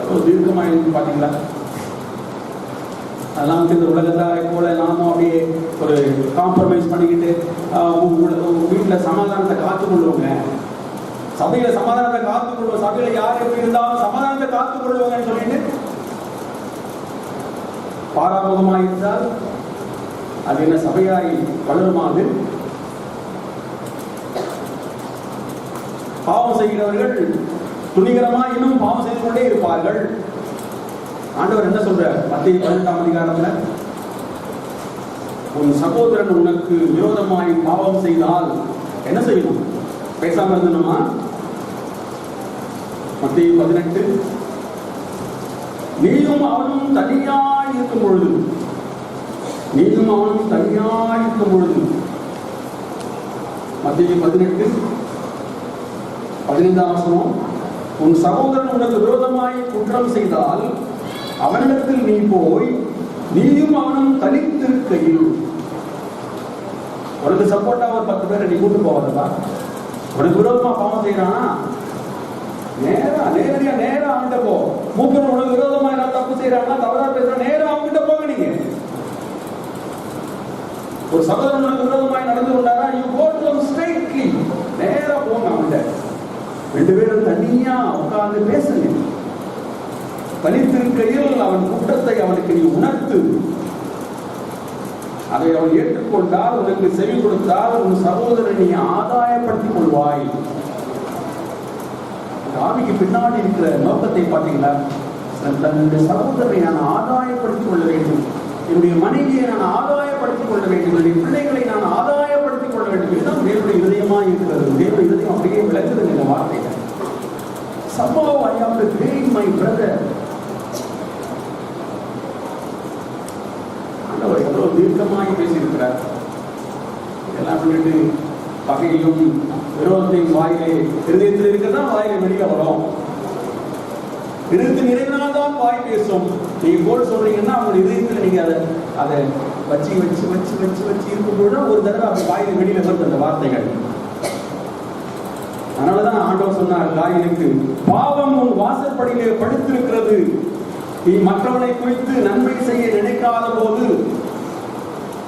Speaker 1: எவ்வளவு தீர்க்கமா இருக்கு பாத்தீங்களா? அதெல்லாம் இந்த உலகத்தாரை போல நாமும் அப்படியே ஒரு காம்ப்ரமைஸ் பண்ணிக்கிட்டு வீட்டுல சமாதானத்தை காத்துக்கொள்ளுவோங்க. சபையில சமாதானத்தை காத்துக்கொள்வோம். சபையில யார் எப்படி இருந்தாலும் சமாதானத்தை காத்துக்கொள்வோங்கன்னு சொல்லிட்டு பாராமுகமாயிருந்தால் அது என்ன சபையாய் வளருமாது? பாவம் செய்கிறவர்கள் துணிகரமா இன்னும் பாவம் செய்து கொண்டே இருப்பார்கள். ஆண்டவர் என்ன சொல்றார்? மத்தேயு 18ஆம் அதிகாரத்துல, உன் சகோதரன் உனக்கு விரோதமாய் பாவம் செய்தால் என்ன செய்யணும்? பேசாம இருந்தணுமா? மத்தேயு 18, நீயும் அவனும் தனியாய் இருக்கும் பொழுது, மத்தேயு 18 15ஆம் வசனம், உன் சகோதரன் உனக்கு விரோதமாய் குற்றம் செய்தால் அவனிடத்தில் நீ போய் நீயும் அவனும் தனித்திருக்கையில். உனக்கு சப்போர்ட்டா ஒரு 10 பேரை நீ கூட்டு போவாதா? உனக்கு விரோதமா பாவம் செய்யறானா நேரடியா அவன்கிட்ட போ. மூப்பன் உனக்கு விரோதமா ஏதாவது தப்பு செய்யறானா, தவறா பேசுற, நேரா அவன்கிட்ட போங்க. நீங்க ஒரு சகோதரன் உனக்கு விரோதமாய் நடந்து கொண்டாரா, you go to him straightly, நேரா போங்க அவன்கிட்ட. 2 பேரும் தனியா உட்கார்ந்து பேசுங்க. தனித்திருக்கையில் அவன் குற்றத்தை அவனுக்கு நீ உணர்த்து. அதை அவன் ஏற்றுக்கொண்டால், உனக்கு செவி கொடுத்தால், உன் சகோதரனை நீ ஆதாயப்படுத்திக் கொள்வாய். ஆவிக்கு பின்னாடி இருக்கிற நோக்கத்தை பார்த்தீங்களா? தன்னுடைய சகோதரரை நான் ஆதாயப்படுத்திக் கொள்ள வேண்டும், என்னுடைய மனைவியை நான் ஆதாயப்படுத்திக் கொள்ள வேண்டும், என்னுடைய பிள்ளைகளை நான் ஆதாயப்படுத்திக் கொள்ள வேண்டும். இதுதான் தேவனுடைய இதயமாக இருக்கிறது. தேவனுடைய இதயம் அப்படியே விளக்குது இந்த வார்த்தைகள். Somehow I have to gain my brother. ஆண்டவர் எவ்வளவு தீர்க்கமாக பேசியிருக்கிறார். இதெல்லாம் பண்ணிட்டு பகையும் விரோதத்தையும் வாயிலே இருதயத்தில் இருக்கிறதா வாயிலே வெளியே வரும். இருதயத்தின் நிறைவினால்தான் வாய் பேசும். நீங்க போல் சொல்றீங்கன்னா அவங்க இதயத்தில் நீங்க அதை வச்சு வச்சு வச்சு வச்சு வச்சு இருக்கும்போது ஒரு தடவை அவங்க வாயில வெளியில வருது அந்த வார்த்தைகள். அதனாலதான் ஆண்டவர் சொன்னார் காயினுக்கு, பாவம் உன் வாசற்படியிலே படுத்திருக்கிறது, நீ மற்றவனை குறித்து நன்மை செய்ய நினைக்காத போது,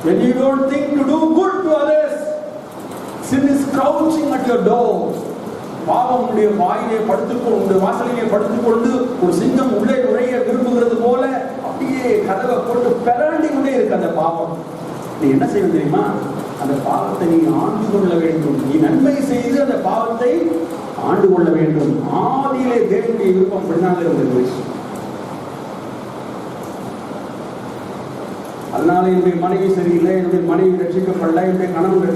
Speaker 1: when you don't think to do good to others, sin is crouching at your door. பாவம் உன்னுடைய வாயிலே படுத்துக்கொண்டு, உன்னுடைய வாசலிலே படுத்துக்கொண்டு ஒரு சிங்கம் உள்ளே நுழைய விரும்புகிறது போல அப்படியே கதவை போட்டு பெறாண்டி கொண்டே இருக்கு அந்த பாவம். நீ என்ன செய்ய தெரியுமா? அந்த பாவத்தை நீ ஆண்டு கொள்ள வேண்டும். நீ நன்மை செய்து அந்த பாவத்தை ஆண்டு கொள்ள வேண்டும். ஆதியிலே தேவனுடைய விருப்பம் பின்னாலே இருந்தது. அதனால என்னுடைய மனைவி சரியில்லை, என்னுடைய மனைவி ரட்சிக்கப்படல, என்னுடைய கணவன்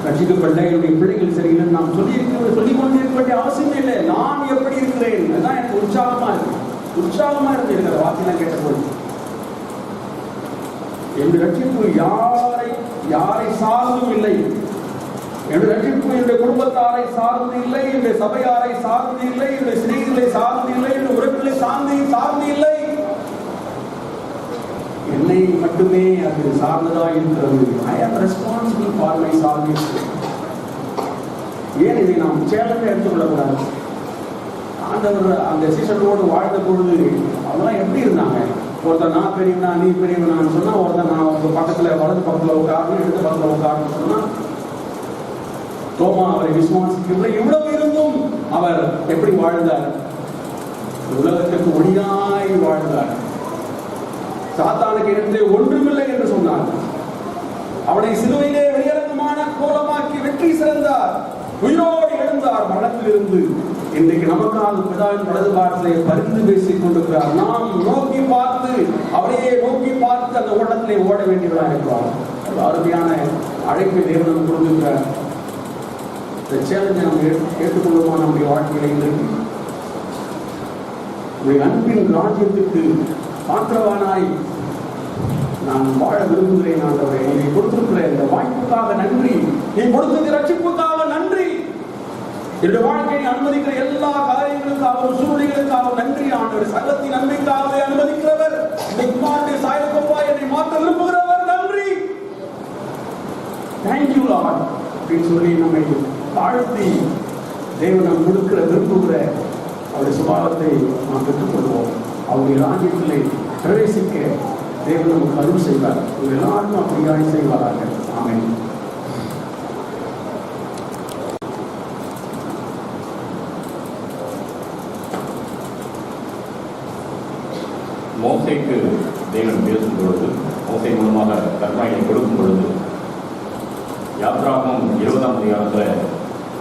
Speaker 1: ரட்சிக்கப்படல, என்னுடைய பிள்ளைகள் சரியில்லை நாம் சொல்லிக் கொண்டிருக்க வேண்டிய அவசியம் இல்லை. நான் எப்படி இருக்கிறேன் அதுதான் எனக்கு உற்சாகமா இருக்கு. உற்சாகமா இருந்து இருக்கிற வார்த்தையெல்லாம் கேட்டபோது என்னுடைய ரட்சிப்பு யாரை சார்ந்தும் இல்லை. என்னுடைய ரட்சிப்பு என்னுடைய குடும்பத்தாரை சார்ந்து இல்லை, என்னுடைய சபையாரை சார்ந்து இல்லை, என்னுடைய சிநேகிதர்களை சார்ந்து இல்லை, என்னுடைய உறவுகளை சார்ந்து இல்லை. என்னை மட்டுமே அது சார்ந்ததா இருக்கிறது. I am responsible for my salvation. ஏன் இதை நாம் சேலஞ்சா எடுத்துக்கொள்ளக்கூடாது? ஆண்டவர் அந்த சீசனோடு வாழ்ந்த பொழுது அவங்களாம் எப்படி இருந்தாங்க? ஒருத்தர் நான் பெரியவனா நீ பெரியவனான்னு சொன்னா, ஒருத்தர் நான் உங்க பக்கத்துல வலது பக்கத்துல உட்காரணும், இடது பக்கத்துல உட்காரணும் சொன்னா, தோமா அவரை விசுவாசிக்கவில்லை. இவ்வளவு இருந்தும் அவர் எப்படி வாழ்ந்தார்? உலகத்துக்கு ஒளியாய் வாழ்ந்தார். சாத்தானுக்கு இடத்திலே ஒன்றுமில்லை என்று சொன்னார். அவனை சிலுவையிலே வெளியரங்கமான கோலமாக்கி வெற்றி சிறந்தார், உயிரோடு எழுந்தார் மரணத்திலிருந்து. இன்றைக்கு நமக்காக பிதாவின் வலது பாட்டிலே பரிந்து பேசிக் கொண்டிருக்கிறார். நாம் நோக்கி பார்த்து அவரையே நோக்கி பார்த்து அந்த ஓட்டத்திலே ஓட வேண்டியவராக இருக்கிறார். அருமையான அழைப்பை தேவன் கொடுத்திருக்கிறார். இந்த சேலஞ்சை நம்ம ஏற்றுக்கொள்ளுமா? நம்முடைய வாழ்க்கையில இன்றைக்கு அன்பின் ராஜ்யத்துக்கு பாத்திரவானாய் நான் வாழ விரும்புகிறேன். ஆண்டவரே, நீ கொடுத்திருக்கிற இந்த வாய்ப்புக்காக நன்றி, நீ கொடுத்த ரட்சிப்புக்காக நன்றி, என்னுடைய வாழ்க்கையை அனுமதிக்கிற எல்லா காரியங்களுக்காகவும் சூழ்நிலைகளுக்காகவும் நன்றி ஆண்டவர். சகலத்தின் நன்மைக்காகவே அனுமதிக்கிறவர், இந்த குமாரனுடைய சாயலுக்கொப்பா என்னை மாற்ற விரும்புகிறவர், நன்றி, தேங்க்யூ லார்ட் அப்படின்னு சொல்லி நம்மை தாழ்த்தி தேவன் கொடுக்கிற விரும்புகிற அவருடைய சுபாவத்தை நாம் பெற்றுக்கொள்வோம். அவருடைய ராஜ்யத்திலே பிரவேசிக்க தேவன் நமக்கு அருள் செய்வார். எல்லாருக்கும் அப்படியாக செய்வாராக. ஆமென்.
Speaker 2: மோசேக்கு தேவன் பேசும் பொழுது, மோசே மூலமாக கற்பனையை கொடுக்கும் பொழுது, யாத்ராகமம் 20ஆம் அதிகாரத்தில்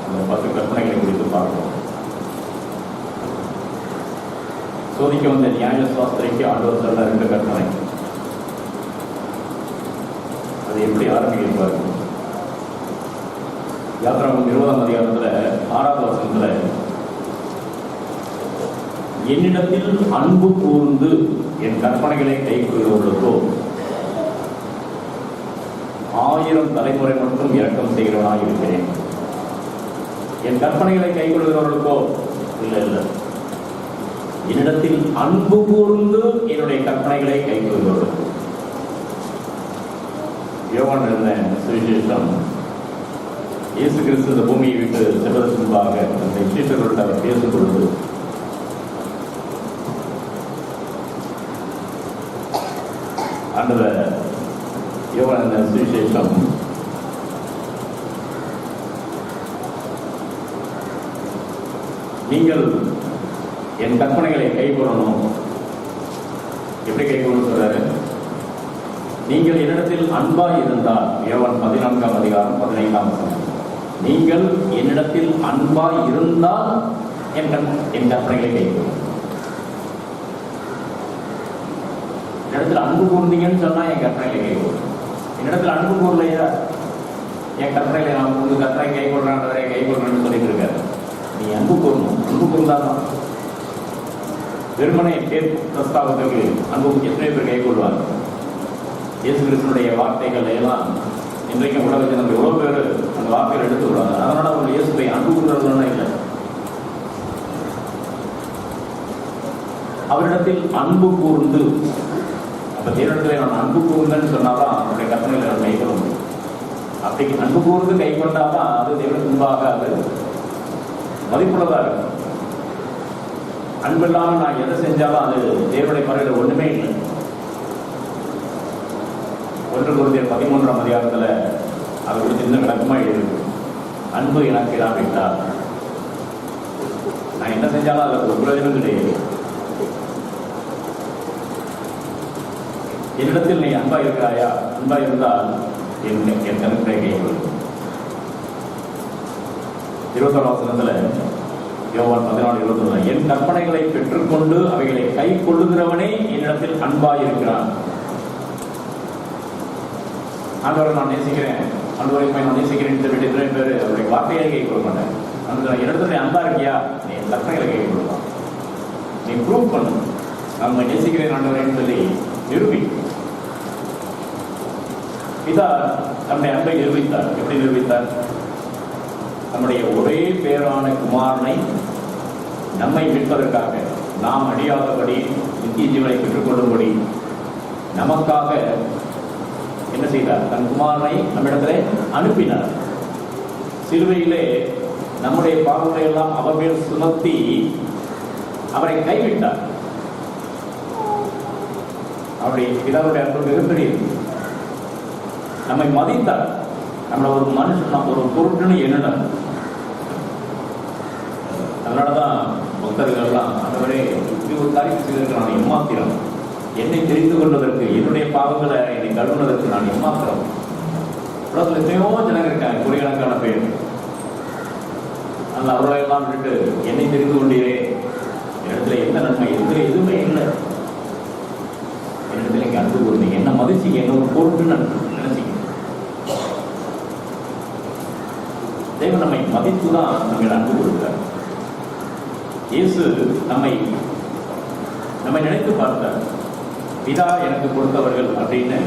Speaker 2: அந்த 10 கற்பனைகளை குறித்து பார்க்கிறோம். சோதிக்க வந்த நியாயசாஸ்திரிக்கு ஆண்டவர் சொல்ல 2 கற்பனை. அது எப்படி ஆரம்பிக்கிறார்? யாத்ராகமம் 20ஆம் அதிகாரத்தில் 6வது வசனத்தில், என்னிடத்தில் அன்பு கூர்ந்து என் கற்பனைகளை கைக்கொள்கிறவர்களுக்கோ 1000 தலைமுறை மட்டும் இரக்கம் செய்கிறவனாக இருக்கிறேன். என் கற்பனைகளை கைக்கொள்கிறவர்களுக்கோ இல்லை, என்னிடத்தில் அன்பு கூர்ந்து என்னுடைய கற்பனைகளை கைக்கொள்கிறவர்களுக்கோ. யோவான் எழுதின சுவிசேஷம், இயேசு கிறிஸ்து இந்த பூமியை விட்டு செல்வதற்கு முன்பாக அந்த சீஷர்களோடு அவர் பேசும் பொழுது, ஆண்டவர் யோவான் சுவிசேஷம் நீங்கள் என் கற்பனைகளை கைக்கொள்ளணும். எப்படி கைக்கொள்ளணும் சொல்றாரு? நீங்கள் என்னிடத்தில் அன்பாய் இருந்தால், யோவான் 14ஆம் அதிகாரம் 15ஆம் வசனம், நீங்கள் என்னிடத்தில் அன்பாய் இருந்தால் என் கற்பனைகளை கைக்கொள்ளும். என்னிடத்துல அன்பு கூர்ந்தீங்கன்னு சொன்னா என் கற்பனையில கை கொள்ளும். என்னிடத்துல அன்பு கூறலையா, என் கற்பனையில நான் உங்க கற்பனை கை கொள்றான்றதை கை கொள்றேன்னு சொல்லிட்டு இருக்காரு. நீ அன்பு கூறணும். அன்பு கூர்ந்தாதான் வெறுமனே பேர் பிரஸ்தாபத்துக்கு அன்பு எத்தனை பேர் கை கொள்வாங்க. இயேசு கிறிஸ்துனுடைய வார்த்தைகள் எல்லாம் இன்றைக்கு உலகத்தில் நம்ம எவ்வளவு பேர் அந்த வார்த்தைகள் எடுத்து விடுவாங்க. அதனால அவங்க இயேசுவை அன்பு கூறுறதுலாம் இல்லை. அவரிடத்தில் அன்பு கூர்ந்து, அப்ப தேவனிடத்தில் நான் அன்பு கூர்ந்தேன்னு சொன்னாதான் அவருடைய கற்பனைகளை நான் கை கொள்ள முடியும். அப்படி அன்பு கூர்ந்து கை கொண்டாதான் அது தேவனுக்கு முன்பாக அது மதிப்புள்ளதா இருக்கும். அன்பு இல்லாமல் நான் எதை செஞ்சாலும் அது தேவனுடைய பார்வையில் ஒண்ணுமே இல்லை. 1 Corinthians 13ஆம் அதிகாரத்தில் அது ஒரு சின்ன விளக்கமா எழுதிருக்கு. அன்பு எனக்கு இல்லாவிட்டால் நான் என்ன செஞ்சாலும் அதுல ஒரு பிரயோஜனம் கிடையாது. என்னிடத்தில் நீ அன்பா இருக்கிறாயா? அன்பா இருந்தால் என் கருத்தை கைகொள். 21ஆம் வசனத்துல யோவான் 14:21 என் கற்பனைகளை பெற்றுக்கொண்டு அவைகளை கை கொள்ளுகிறவனே என்னிடத்தில் அன்பாய் இருக்கிறான். ஆண்டவரை நான் நேசிக்கிறேன், ஆண்டவரை நான் நேசிக்கிறேன் சொல்லிட்டு எத்தனை பேர் அவருடைய வார்த்தையை கை கொள்ள மாட்டேன். அந்த இடத்துல அன்பா இருக்கியா, நீ என் கற்பனைகளை கை கொள்ளலாம். நீ ப்ரூவ் பண்ணு, நம்ம நேசிக்கிறேன் ஆண்டவரேன்னு சொல்லி நிரூபி. பிதா நம்முடைய அன்பை நிரூபித்தார். எப்படி நிரூபித்தார்? நம்முடைய ஒரே பேரான குமாரனை நம்மை மீட்பதற்காக, நாம் அழியாதபடி நித்திய ஜீவனை பெற்றுக்கொள்ளும்படி நமக்காக என்ன செய்தார்? தன் குமாரனை நம்மிடத்திலே அனுப்பினார். சிலுவையிலே நம்முடைய பாவங்களை எல்லாம் அவர் மேல் சுமத்தி அவரை கைவிட்டார். அவருடைய பிதாவுடைய அன்பு மிகப்பெரியது. நம்மை மதித்தார். நம்மள ஒரு மனுஷன், ஒரு பொருட்கள் எண்ணினார். அதனாலதான் பக்தர்கள்லாம் ஆண்டவரே இப்படி ஒரு காரியம் செய்வதற்கு நான் எம்மாத்திரம், என்னை தெரிந்து கொள்வதற்கு, என்னுடைய பாவங்களை என்னை கழுவுவதற்கு நான் எம்மாத்திரம். உலகத்தில் எத்தனையோ ஜனங்க இருக்காங்க, கோடிக்கணக்கான பேர். அந்த அவர்களை எல்லாம் விட்டுட்டு என்னை தெரிந்து கொண்டீரே, என்னிடத்துல எந்த நன்மை, எதுவுமே இல்லை, என்னிடத்துல இங்கே அன்பு கூர்ந்தீங்க, என்ன மதிச்சிங்க, என்ன ஒரு பொருட்கள் நினைச்சிங்க. தேவன் நம்மை மதித்துதான் நம்ம அன்பு கொடுத்தார். இயேசு நம்மை நினைத்து பார்த்தார். பிதா எனக்கு கொடுத்தவர்கள் அப்படின்னு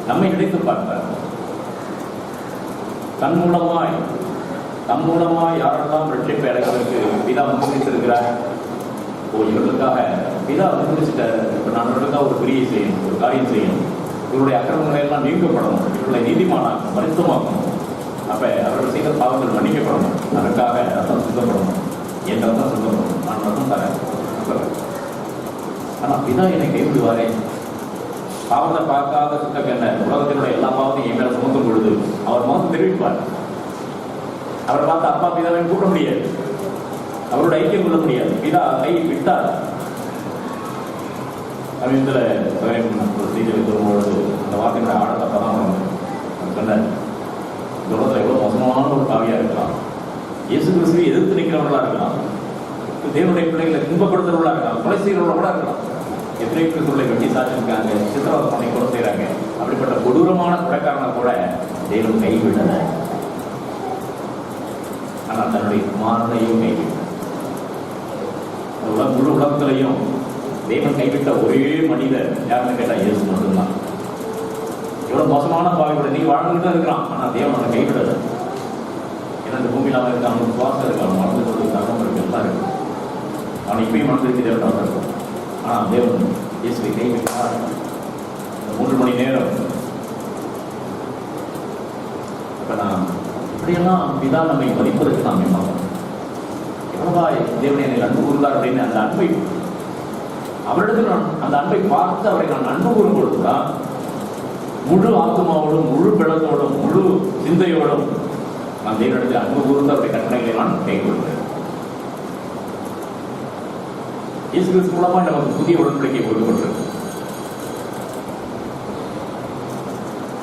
Speaker 2: நம்மை நினைத்து பார்த்தார். தம் மூலமாய் யாரெல்லாம் ரட்சிப்பை அடைவதற்கு பிதா முன்னிட்டிருக்கிறார். இவர்களுக்காக பிதா முன்னிச்சிட்டார். இப்ப நான் இவர்களுக்காக ஒரு கிரியை செய்யணும், ஒரு காரியம் செய்யணும், இவருடைய அக்கிரமங்களை எல்லாம் நீக்கப்படணும், இவர்களை நீதிமானாக்கணும், பரிசுத்தமாக்கணும். அப்ப அவர்கள் செய்த பாவங்கள் மன்னிக்கப்படணும். அதற்காக ரத்தம் சிந்தப்படணும், என் ரத்தம் சிந்தப்படணும், நான் ரத்தம் தரேன். ஆனா பிதா என்னை கைவிடுவாரே, பாவத்தை பார்க்காத சுத்தக்கண்ண உலகத்தினுடைய எல்லா பாவத்தையும் என் மேல சுமக்கும் பொழுது அவர் முகத்தை தெரிவிப்பார். அவரை பார்த்து அப்பா பிதாவை கூப்பிட முடியாது, அவரோட ஐக்கியம் கொள்ள முடியாது. பிதா கை விட்டார். சமீபத்தில் செய்தியை சொல்லும்பொழுது அந்த வார்த்தையோட ஆழத்தை அப்பதான் சொன்னார். இந்த உலகத்தில் எவ்வளவு மோசமான ஒரு காவியா இருக்கலாம், இயேசு கிறிஸ்துவை எதிர்த்து நிற்கிறவர்களா இருக்கலாம், தேவனுடைய பிள்ளைகளை துன்பப்படுத்துறவர்களா இருக்கலாம், கொலை செய்கிறவர்களா இருக்கலாம். எத்தனை கிறிஸ்துவை வெட்டி சாச்சிருக்காங்க, சித்திரவதை பண்ணி கொலை செய்யறாங்க. அப்படிப்பட்ட கொடூரமான கொலைக்காரனை கூட தேவன் கைவிடல. ஆனால் தன்னுடைய குமாரனையும் கைவிட்டார். முழு உலகத்திலையும் தேவன் கைவிட்ட ஒரே மனிதர் யாருன்னு கேட்டா இயேசு மட்டும்தான். எவ்வளவு மோசமான பாவியோட நீ வாழ்ந்துட்டு தான் இருக்கிறான், ஆனா தேவன் அவனை கைவிடல. ஏன்னா இந்த பூமியில் அவன் இருக்க, அவனுக்கு சுவாசம் இருக்கு, அவன் மனது சொல்றதுக்கு அகம் இருக்கு, எல்லாம் இருக்கு. அவன் இப்பயும் மனதிற்கு தேவன் அவன் இருக்கும். ஆனா தேவன் இயேசுவை கைவிட்டார். 3 மணி நேரம் இப்ப நான் இப்படியெல்லாம் பிதா நம்மை மதிப்பதற்கு நாம் என்ன எவ்வளவா தேவனை என்னை அன்பு கூறுந்தார் அப்படின்னு அந்த அன்பை அவரிடத்தில் நான் அந்த அன்பை பார்த்து அவரை நான் அன்பு கூறும் பொழுதுதான் முழு ஆத்மாவோடும், முழு பலத்தோடும், முழு சிந்தையோடும் நான் தேவனிடத்தில் அன்பு கூர்ந்து அவருடைய கட்டளைகளை நான் கை கொடுத்தேன். இயேசு கிறிஸ்து மூலமா நமக்கு புதிய உடன்படிக்கை கொடுக்கப்பட்டிருக்கு.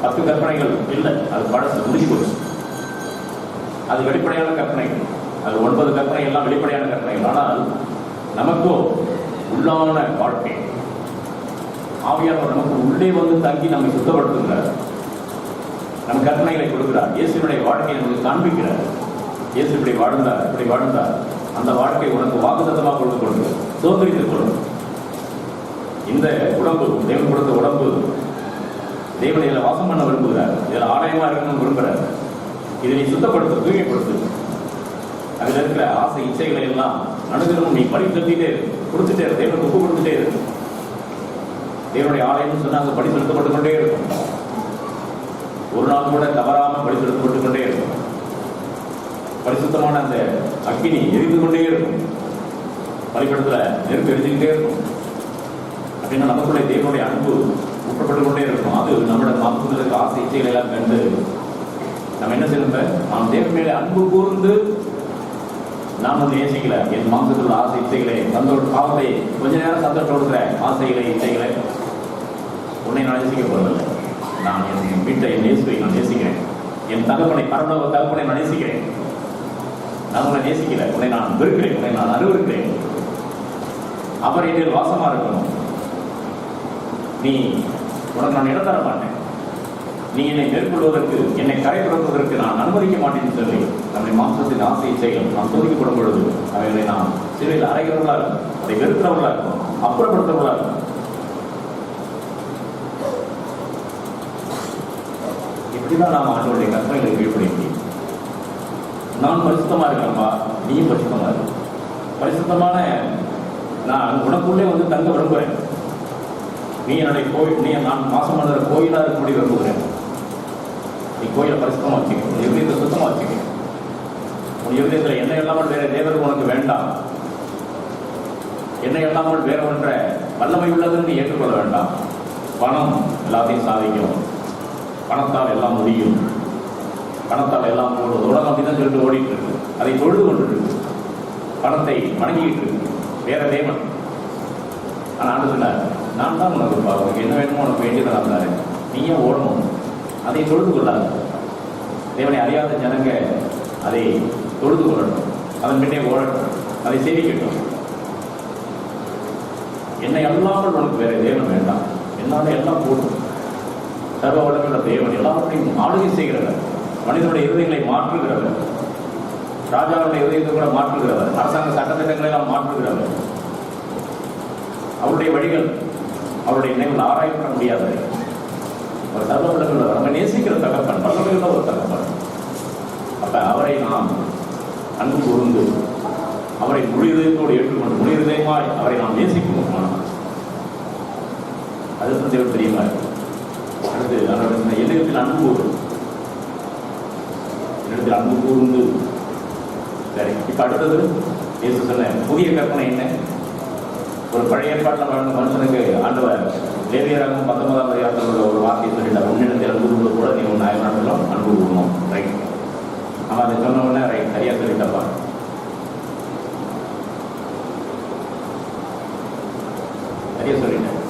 Speaker 2: 10 கற்பனைகள் இல்லை, அது பழசு முடிஞ்சு போச்சு. அது வெளிப்படையான கற்பனைகள். அது 9 கற்பனை எல்லாம் வெளிப்படையான கற்பனைகள். ஆனால் நமக்கோ உள்ளான வாழ்க்கை, ஆவியானவர் நமக்கு உள்ளே வந்து தங்கி நம்மை சுத்தப்படுத்துகிறார். நம்ம கற்பனைகளை கொடுக்கிறார். இயேசுடைய வாழ்க்கையை நமக்கு காண்பிக்கிறார். இயேசு இப்படி வாழ்ந்தார். அந்த வாழ்க்கை உனக்கு வாக்குத்தத்தமாக கொடுத்து கொண்டு சோதரித்துக் கொள்ளும். இந்த உடம்பு, தேவன் கொடுத்த உடம்பு, தேவனை இதில் வாசம் பண்ண விரும்புகிறார். இதில் ஆலயமா இருக்கணும்னு விரும்புகிறார். இதை நீ சுத்தப்படுத்த, தூய்மைப்படுத்து. அதில் இருக்கிற ஆசை இச்சைகளை எல்லாம் நடுகிறதும் நீ படி செலுத்திட்டே இரு, கொடுத்துட்டே இரு, தேவனுக்கு ஒப்பு கொடுத்துட்டே இரு. தேவனுடைய ஆலயம்னு சொன்னா அங்கே படி செலுத்தப்பட்டு கொண்டே இருக்கும். ஒரு நாள் கூட தவறாமல் படி செலுத்தப்பட்டு கொண்டே இருக்கும். பரிசுத்தமான அந்த அக்கினி எரிந்து கொண்டே இருக்கும். பலிபடத்துல நெருப்பு எரிஞ்சுக்கிட்டே இருக்கும். அப்படின்னா நமக்குள்ளே தேவனுடைய அன்பு ஊற்றப்பட்டு கொண்டே இருக்கும். அது நம்மளோட மாம்சத்திற்கு ஆசை இச்சைகளை எல்லாம் கண்டு நம்ம என்ன செய்யணும்? நாம் தேவன் மேலே அன்பு கூர்ந்து நான் வந்து நேசிக்கல, என் மாம்சத்தில் ஆசை இச்சைகளை, பாவத்தை கொஞ்ச நேரம் சந்தோஷம் கொடுக்குற ஆசைகளை இச்சைகளை உன்னை நான் நேசிக்க போறதில்லை. நான் என் வீட்டை, என் இயேசுவை நான் நேசிக்கிறேன். என் தகப்பனை, பரலோக தகப்பனை நான் நேசிக்கிறேன். நான் உன்னை நேசிக்கல, உன்னை நான் வெறுக்கிறேன், உன்னை நான் அருவருக்கிறேன். அவர் என்னில் வாசமா இருக்கணும். நீ உனக்கு நான் இடம் தர மாட்டேன். நீ என்னை மேற்கொள்வதற்கு, என்னை கரைப்படுத்துவதற்கு நான் அனுமதிக்க மாட்டேன்னு சொல்லி நம்முடைய மாம்சத்தின் ஆசை இச்சைகள் நாம் சோதிக்கப்படும் பொழுது அவைகளை நாம் சிறையில் அறைகிறவர்களா இருக்கும், அதை வெறுக்கிறவர்களா இருக்கும், அப்புறப்படுத்துறவர்களா இருக்கும். இப்படிதான் நாம் ஆண்டவருடைய கற்பனைகளை கீழ்ப்படிக்க. நான் பரிசுத்தமா இருக்கேன்பா, நீயும் பரிசுத்தமா இருக்கு. பரிசுத்தமான நான் உனக்குள்ளே வந்து தங்க விரும்புகிறேன். நீ என்னுடைய கோயில், நீ நான் மாசம் பண்ணுற கோயிலாக இருக்கும்படி விரும்புகிறேன். நீ கோயிலை பரிசுத்தமாக வச்சுக்க, உன் இருதயத்தை சுத்தமாக வச்சுக்க. உன் இருதயத்தில் என்ன இல்லாமல் வேற தேவர்கள் உனக்கு வேண்டாம். என்ன இல்லாமல் வேற ஒன்ற வல்லமை உள்ளதுன்னு நீ ஏற்றுக்கொள்ள வேண்டாம். பணம் எல்லாத்தையும் சாதிக்கும், பணத்தால் எல்லாம் முடியும், பணத்தால் எல்லாம் ஓடுவது. உலகம் அப்படிதான் சொல்லிட்டு ஓடிட்டு இருக்கு. அதை தொழுது கொண்டு இருக்கு, பணத்தை வணங்கிட்டு இருக்கு, வேற தேவன். ஆனால் ஆண்டு சொன்னார், நான் தான் உனக்கு உனக்கு என்ன வேணுமோ உனக்கு வேண்டியதாக இருந்தாரு, நீயே ஓடணும், அதை தொழுது கொள்ளாது. தேவனை அறியாத ஜனங்க அதை தொழுது கொள்ளட்டும், அதன் பின்னே ஓடட்டும், அதை சேவிக்கட்டும். என்னை அல்லாமல் உனக்கு வேற தேவன் வேண்டாம். என்னால எல்லாம் போடும். சர்வ வல்லமையுள்ள தேவன் எல்லாவற்றையும் ஆளுகை செய்கிறவர், மனிதனுடைய இருதயங்களை மாற்றுகிறவர், ராஜாவுடைய இருதயத்தை கூட மாற்றுகிறவர், அரசாங்க சட்டத்திட்டங்களை எல்லாம் மாற்றுகிறவர். அவருடைய வழிகள், அவருடைய நினைவில் ஆராயப்பட முடியாதவை. ஒரு சர்வ வல்லமையுள்ளவர், நம்ம நேசிக்கிற தகப்பன், வல்லமையுள்ள ஒரு தகப்பன். அப்ப அவரை நாம் அன்பு கூர்ந்து அவரை முழு இதயத்தோடு ஏற்றுக்கொண்டு முழு இதயமாய் அவரை நாம் நேசிக்கணும். அதுதான் தேவன் தெரியுமா. அடுத்து என்னிடத்தில் அன்பு கூறும், என்னிடத்தில் அன்பு கூர்ந்து. சரி, இப்ப அடுத்தது இயேசு சொன்ன புதிய கற்பனை என்ன? ஒரு பழைய ஏற்பாட்டில் வாழ்ந்த மனுஷனுக்கு ஆண்டவர் லேவியராகவும் 19ஆம் அதிகாரத்தில் உள்ள ஒரு வார்த்தையை சொல்லிட்டார், உன்னிடத்தில் அன்பு கூறுவது கூட நீ உன் நாயனாட்டிலும் அன்பு கூறணும். ரைட், நம்ம அதை சொன்ன உடனே ரைட், சரியா சொல்லிட்டப்பா. சரியா சொல்லிட்டேன்.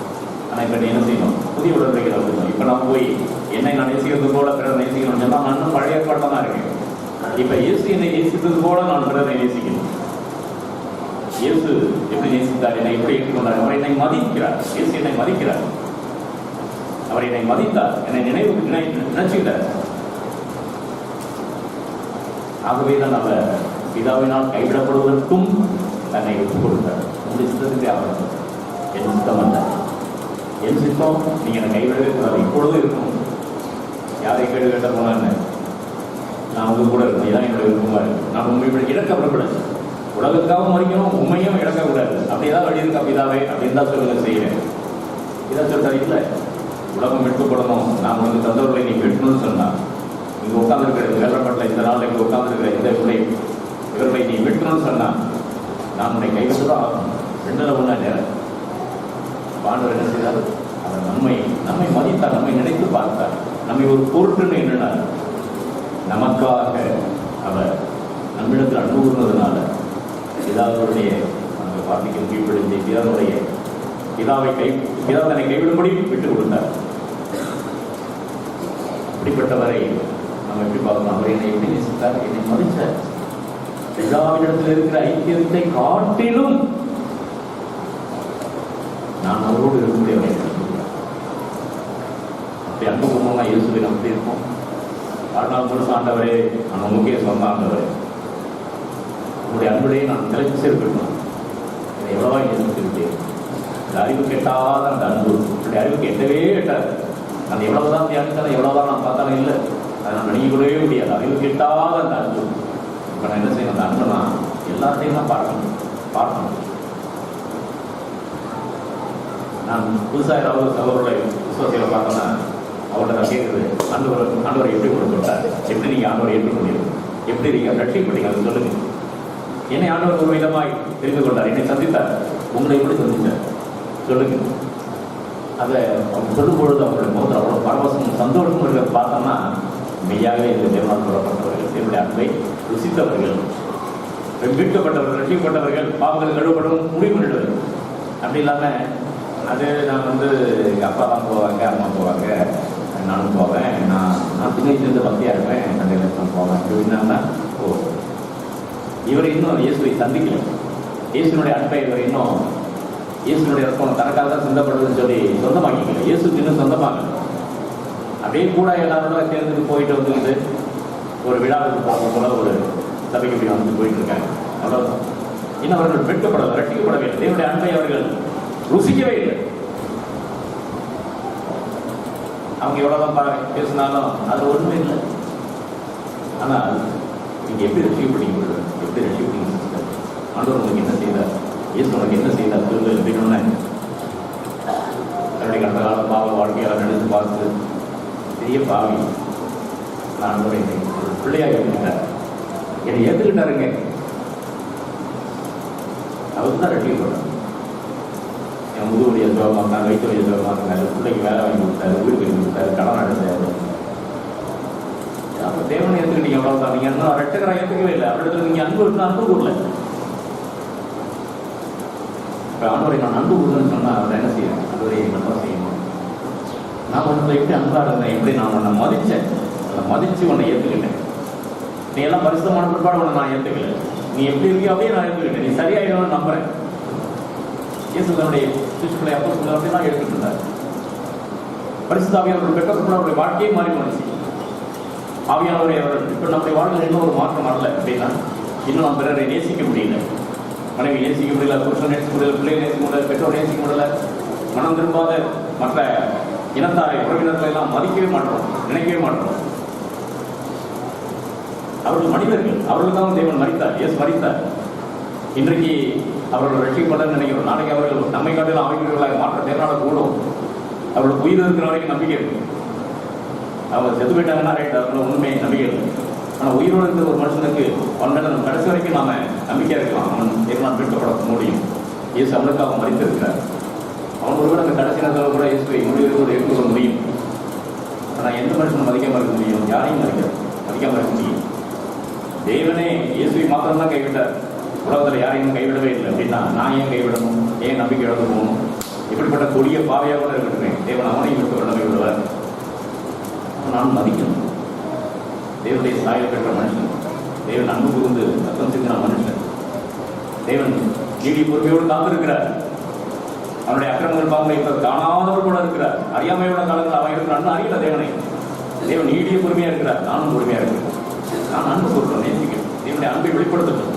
Speaker 2: ஆனால் இப்போ நீ என்ன செய்யணும்? புதிய உடன்படிக்கை வந்துடணும். இப்போ நான் போய் என்னை நான் நேசிக்கிறது போல பிறர் நேசிக்கணும்னு சொன்னால் நான் இன்னும் பழைய ஏற்பாட்டில் தான் இருக்கேன். இப்போ இயேசு என்னை நேசித்தது போல நான் பிறரை நேசிக்கணும். இயேசு எப்படி நேசித்தார், என்னை எப்படி ஏற்றுக்கொண்டார்? அவர் என்னை மதிக்கிறார். இயேசு என்னை மதிக்கிறார். அவர் என்னை மதித்தார், என்னை நினைச்சுட்டார். ஆகவேதான் அவர் பிதாவினால் கைவிடப்படுவதற்கும் தன்னை ஒப்புக் கொடுத்தார். உங்களுடைய சித்தத்துக்கு அவர் என் சித்தம் அல்ல, என் சித்தம் நீங்க என்னை கைவிடவே கூடாது, இப்பொழுதும் இருக்கணும். யாரை கேடு கேட்ட போனா நான் உங்க கூட இருக்கணும், இதான் என்னுடைய விருப்பமா இருக்கு. நான் உண்மை இழக்கப்படக்கூடாது, உலகத்துக்காக மறிக்கணும், உண்மையும் இழக்கக்கூடாது. அப்படிதான் வழி இருக்கா பிதாவே அப்படின்னு தான் சொல்லுங்க செய்கிறேன். இதான் சொல்றாரு, இல்லை உலகம் மீட்கப்படணும், நான் உனக்கு தந்தவர்களை நீ மீட்கணும்னு சொன்னா, இங்கே உட்காந்துருக்கிற வேலைப்பட்ட இந்த நாள் இங்கே உட்காந்துருக்கிற இந்த பிள்ளை இவர்களை நீ மீட்கணும்னு சொன்னா நான் உன்னை கைவிட்டுதான் ஆகணும். 2 ஒன்றா நேரம் ஆண்டவர் என்ன செய்தார்? அவர் நம்மை மதித்தார், நம்மை நினைத்து பார்த்தார், நம்மை ஒரு பொருட்டுன்னு எண்ணினார். நமக்காக அவர் நம்மிடத்தில் அன்பு கூர்ந்ததுனால பிதாவுடைய அந்த வார்த்தைக்கு கீழ்ப்படிந்து பிதா தன்னை கைவிடும்படி விட்டுக் கொடுத்தார். அப்படிப்பட்டவரை நம்ம எப்படி பார்க்கணும்? அவர் என்னை எப்படி நேசித்தார், என்னை மதித்தார். பிதாவினிடத்தில் இருக்கிற ஐக்கியத்தை காட்டிலும் நான் அவரோடு இருக்கும்படி அவரை இப்படி அன்பு குடும்பம்னா இயேசுவை நம்பி இருக்கும். வாழ்நாள் முழுசு ஆண்டவரே நான் உங்களுக்கே சொந்த ஆண்டவரே, உங்களுடைய அன்புடையே நான் நிலைச்சு இருக்கணும். இதை எவ்வளவா நேசித்திருக்கேன். இந்த அறிவு கெட்டாத அந்த அன்பு, என்னுடைய அறிவுக்கு எட்டவே எட்டாது. நான் எவ்வளவுதான் தியானித்தாலும் எவ்வளவுதான் நான் பார்த்தாலும் இல்லை, அதை நான் நினைக்கவே முடியாது. அறிவு கெட்டாத அந்த அன்பு. இப்போ நான் என்ன செய்யணும்? அந்த அன்பை நான் எல்லாத்தையும் தான் பார்க்கணும். நான் புதுசாக ஏதாவது சகோதரர்களை விசுவாசிகளை பார்த்தோன்னா அவர்கிட்ட நான் கேட்குறது, ஆண்டவரை எப்படி கொடுத்துட்டார், எப்படி நீங்கள் ஆண்டவரை ஏற்றுக்கொண்டீங்க, எப்படி நீங்கள் ரட்சிக்கப்பட்டீங்க, அதை சொல்லுங்கள். என்னை ஆண்டவர் ஒரு விதமாய் தெரிந்து கொண்டார், என்னை சந்தித்தார், உங்களை எப்படி சந்தித்தார் சொல்லுங்க. அதை அவங்க சொல்லும் பொழுது அவங்களுடைய முகத்தில் அவ்வளோ பரவசம் சந்தோஷம் இருக்கிறத பார்த்தோம்னா மெய்யாகவே இந்த தேவனால் சொல்லப்பட்டவர்கள், தேவனுடைய அன்பை ருசித்தவர்கள், மீட்கப்பட்டவர்கள், ரட்சிக்கப்பட்டவர்கள், பாவங்கள் கழுவப்படும் முடிவு பண்ணிடுவது. அப்படி இல்லாமல் அது நான் எங்கள் அப்பா தான் போவாங்க, அம்மா போவாங்க, நானும் போவேன், நான் சின்ன வயசுலேருந்து பக்தியாக இருப்பேன், சண்டையில் நான் போவேன் அப்படின்னா, ஓ இவர் இன்னும் இயேசுவை சந்திக்கல, இயேசுனுடைய அன்பை இவர் இன்னும் இயேசுனுடைய ரத்தம் தனக்காக தான் சிந்தப்படுதுன்னு சொல்லி சொந்தமாக்கிக்கல, இயேசுக்கு இன்னும் சொந்தமாகல. அப்படியே கூட எல்லாரோட சேர்ந்து போயிட்டு வந்துட்டு ஒரு விழாவுக்கு போக போல ஒரு சபைக்கு இப்படி வந்து போயிட்டு இருக்காங்க. அவ்வளோதான். இன்னும் அவர்கள் வெட்கப்படவில்லை, ரட்சிக்கப்படவில்லை, தேவனுடைய அன்பை அவர்கள் ருசிக்கவே இல்லை. அவங்க எவ்வளோதான் பேசினாலும் அது ஒன்றுமே இல்லை. ஆனால் நீங்கள் எப்படி ரட்சிக்கப்பட்டீங்க, எப்படி ரட்சிக்கப்பட்டீங்க சிஸ்டர், ஆண்டவர் உங்களுக்கு என்ன செய்தார், இயேசு உனக்கு என்ன செய்தார் சொல்லு அப்படின்னு தன்னுடைய கடந்த கால பாவ வாழ்க்கையால் நினைத்து பார்த்து பெரிய பாவி நான் ஆண்டவரை ஒரு பிள்ளையாக இருந்துட்டார், என்னை ஏற்றுக்கிட்டாருங்க, அவர் தான் ரட்சிக்கப்பட்டார். என் முதுகுடைய ஜோகமாக, வயிற்றுடைய ஜோகமாக, பிள்ளைக்கு வேலை வாங்கி கொடுத்தாரு, வீடு கட்டி கொடுத்தாரு, கடன் அடைச்சாரு. அப்போ தேவனை ஏற்றுக்கிட்டீங்க, அவ்வளோதான். நீங்கள் இன்னும் ரட்சகராக ஏற்றுக்கவே இல்லை, அவரிடத்துல நீங்கள் அன்பு இருந்தால் அன்பு கூடல. இப்போ ஆண்டவரை நான் அன்பு கொடுன்னு சொன்னால் அவர் என்ன செய்யணும், ஆண்டவரை நல்லா செய்யணும். நான் உன்னை எப்படி அன்பாக இருந்தேன், எப்படி நான் உன்னை மதித்தேன், அதை மதித்து உன்னை ஏற்றுக்கிட்டேன். நீ எல்லாம் பரிசுத்தமான பிற்பாடு உன்னை நான் ஏற்றுக்கல, நீ எப்படி இருக்கியோ அப்படியே நான் ஏற்றுக்கிட்டேன், நீ சரியாயிடும்னு நம்புறேன். இயேசு தன்னுடைய சிசுக்களை அப்போ சொல்ல அப்படிலாம் எடுத்துட்டு இருந்தார். பரிசுத்த ஆவியானவர் பெற்றப்பட்ட அவருடைய வாழ்க்கையே மாறி போச்சு. ஆவியானவரை அவர்கள் இப்போ நம்முடைய வாழ்க்கையில் இன்னும் ஒரு மாற்றம் வரல அப்படின்னா, இன்னும் நம்ம பிறரை நேசிக்க முடியல, மனைவி நேசிக்க முடியல, புருஷன் நேசிக்க முடியல, பிள்ளையை நேசிக்க முடியல, பெற்றோர் நேசிக்க முடியல, மனம் திரும்பாத மற்ற இனத்தாரை உறவினர்களை எல்லாம் மதிக்கவே மாட்டோம், நினைக்கவே மாட்டோம். அவர்கள் மனிதர்கள், அவர்களுக்காக தேவன் மரித்தார், இயேசு மரித்தார். இன்றைக்கு அவர்கள் ரட்சிக்கப்பட நினைக்கிறோம், நாளைக்கு அவர்கள் நம்மை காட்டிலும் ஆவிக்குரியவர்களாக மாற்ற தேர்னால கூடும். அவர்களுக்கு உயிர் இருக்கிற வரைக்கும் நம்பிக்கை இருக்கு. அவங்க செத்து போயிட்டாங்கன்னா ரைட், அவர்கள் ஒன்றுமே நம்பிக்கை இல்லை. ஆனால் உயிரோடு இருக்கிற ஒரு மனுஷனுக்கு அவன் மேலே நம்ம கடைசி வரைக்கும் நாம நம்பிக்கையாக இருக்கலாம், அவன் தேர்னால் மீட்கப்பட முடியும். இயேசு அவனுக்காக மரித்திருக்கிறார். அவன் ஒருவர் அந்த கடைசி நேரத்தில் கூட இயேசுவை முடிவுகளோடு ஏற்றுக்கொள்ள முடியும். ஆனால் எந்த மனுஷனும் மதிக்காமல் இருக்க முடியும், யாரையும் மதிக்காமல் இருக்க முடியும். தேவனே இயேசுவை மாத்திரம்தான் கைவிட்டார், உலகத்தில் யாரையும் கைவிடவே இல்லை. அப்படின்னா நான் ஏன் கைவிடணும், ஏன் நம்பிக்கை இழந்து போகணும்? இப்படிப்பட்ட கொடிய பாவையாக கூட இருக்கட்டும், தேவன் அவனையும் விட்டு விடவே விடுவார். நான் மதிக்கணும். தேவனுடைய சாயல் பெற்ற மனுஷன், தேவன் அன்பு கூர்ந்து ரத்தம் சிந்தின மனுஷன், தேவன் நீடிய பொறுமையோடு காத்திருக்கிறார். அவனுடைய அக்கிரமங்கள் பாவங்களை இப்ப காணாதவர் கூட இருக்கிறார். அறியாமையோட காலத்தில் அவன் இருக்கிறான் அறியல தேவனை. தேவன் நீடிய பொறுமையா இருக்கிறார், நானும் பொறுமையா இருக்கிறேன். நான் அன்பு கூறுறோம், நேசிக்கிறேன். தேவனுடைய அன்பை வெளிப்படுத்தட்டும்.